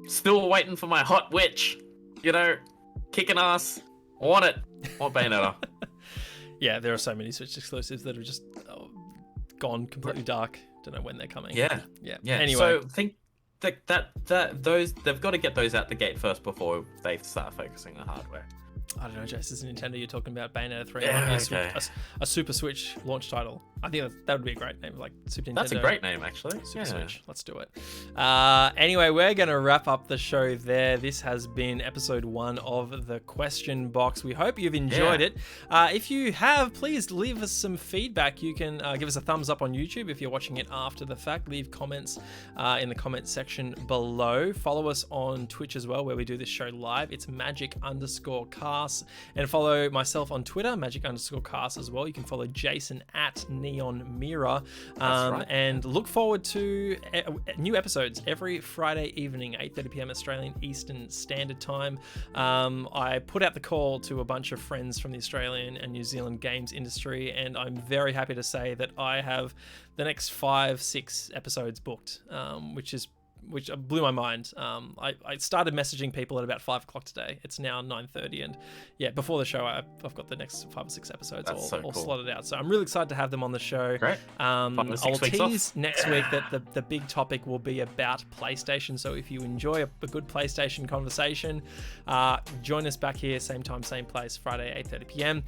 still waiting for my hot witch, you know, kicking ass. I want it. I want Bayonetta. Yeah, there are so many Switch exclusives that have just gone completely dark. Don't know when they're coming. Yeah. Anyway, so think that those, they've got to get those out the gate first before they start focusing on hardware. I don't know, Jace, as Nintendo, you're talking about Bayonetta 3. Yeah, a Super Switch launch title. I think that would be a great name, like Super Nintendo. That's a great name, actually. Super Switch. Let's do it. Anyway, we're going to wrap up the show there. This has been episode 1 of The Question Box. We hope you've enjoyed it. If you have, please leave us some feedback. You can give us a thumbs up on YouTube if you're watching it after the fact. Leave comments in the comment section below. Follow us on Twitch as well, where we do this show live. It's magic_cast. And follow myself on Twitter, magic_cast as well. You can follow Jason at Neon Mirror. Right. And look forward to new episodes every Friday evening, 8:30 p.m. Australian Eastern Standard Time. I put out the call to a bunch of friends from the Australian and New Zealand games industry, and I'm very happy to say that I have the next 5-6 episodes booked, which blew my mind. I started messaging people at about 5 o'clock today. It's now 9:30, and yeah, before the show, I've got the next 5 or 6 episodes all slotted out. So I'm really excited to have them on the show. Great. I'll tease next week that the big topic will be about PlayStation. So if you enjoy a good PlayStation conversation, join us back here, same time, same place, Friday, 8:30 p.m.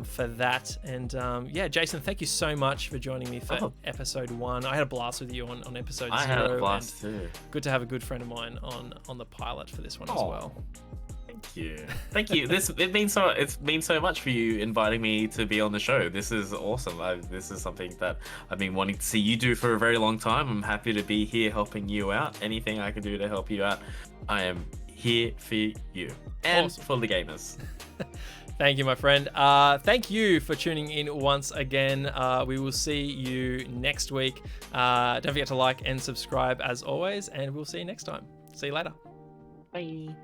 For that. And yeah, Jason, thank you so much for joining me for episode 1. I had a blast with you on episode 0. I had a blast too. Good to have a good friend of mine on the pilot for this one as well. Thank you. It's been so much for you inviting me to be on the show. This is awesome. This is something that I've been wanting to see you do for a very long time. I'm happy to be here helping you out. Anything I can do to help you out, I am here for you and for the gamers. Thank you, my friend. Thank you for tuning in once again. We will see you next week. Don't forget to like and subscribe as always, and we'll see you next time. See you later. Bye.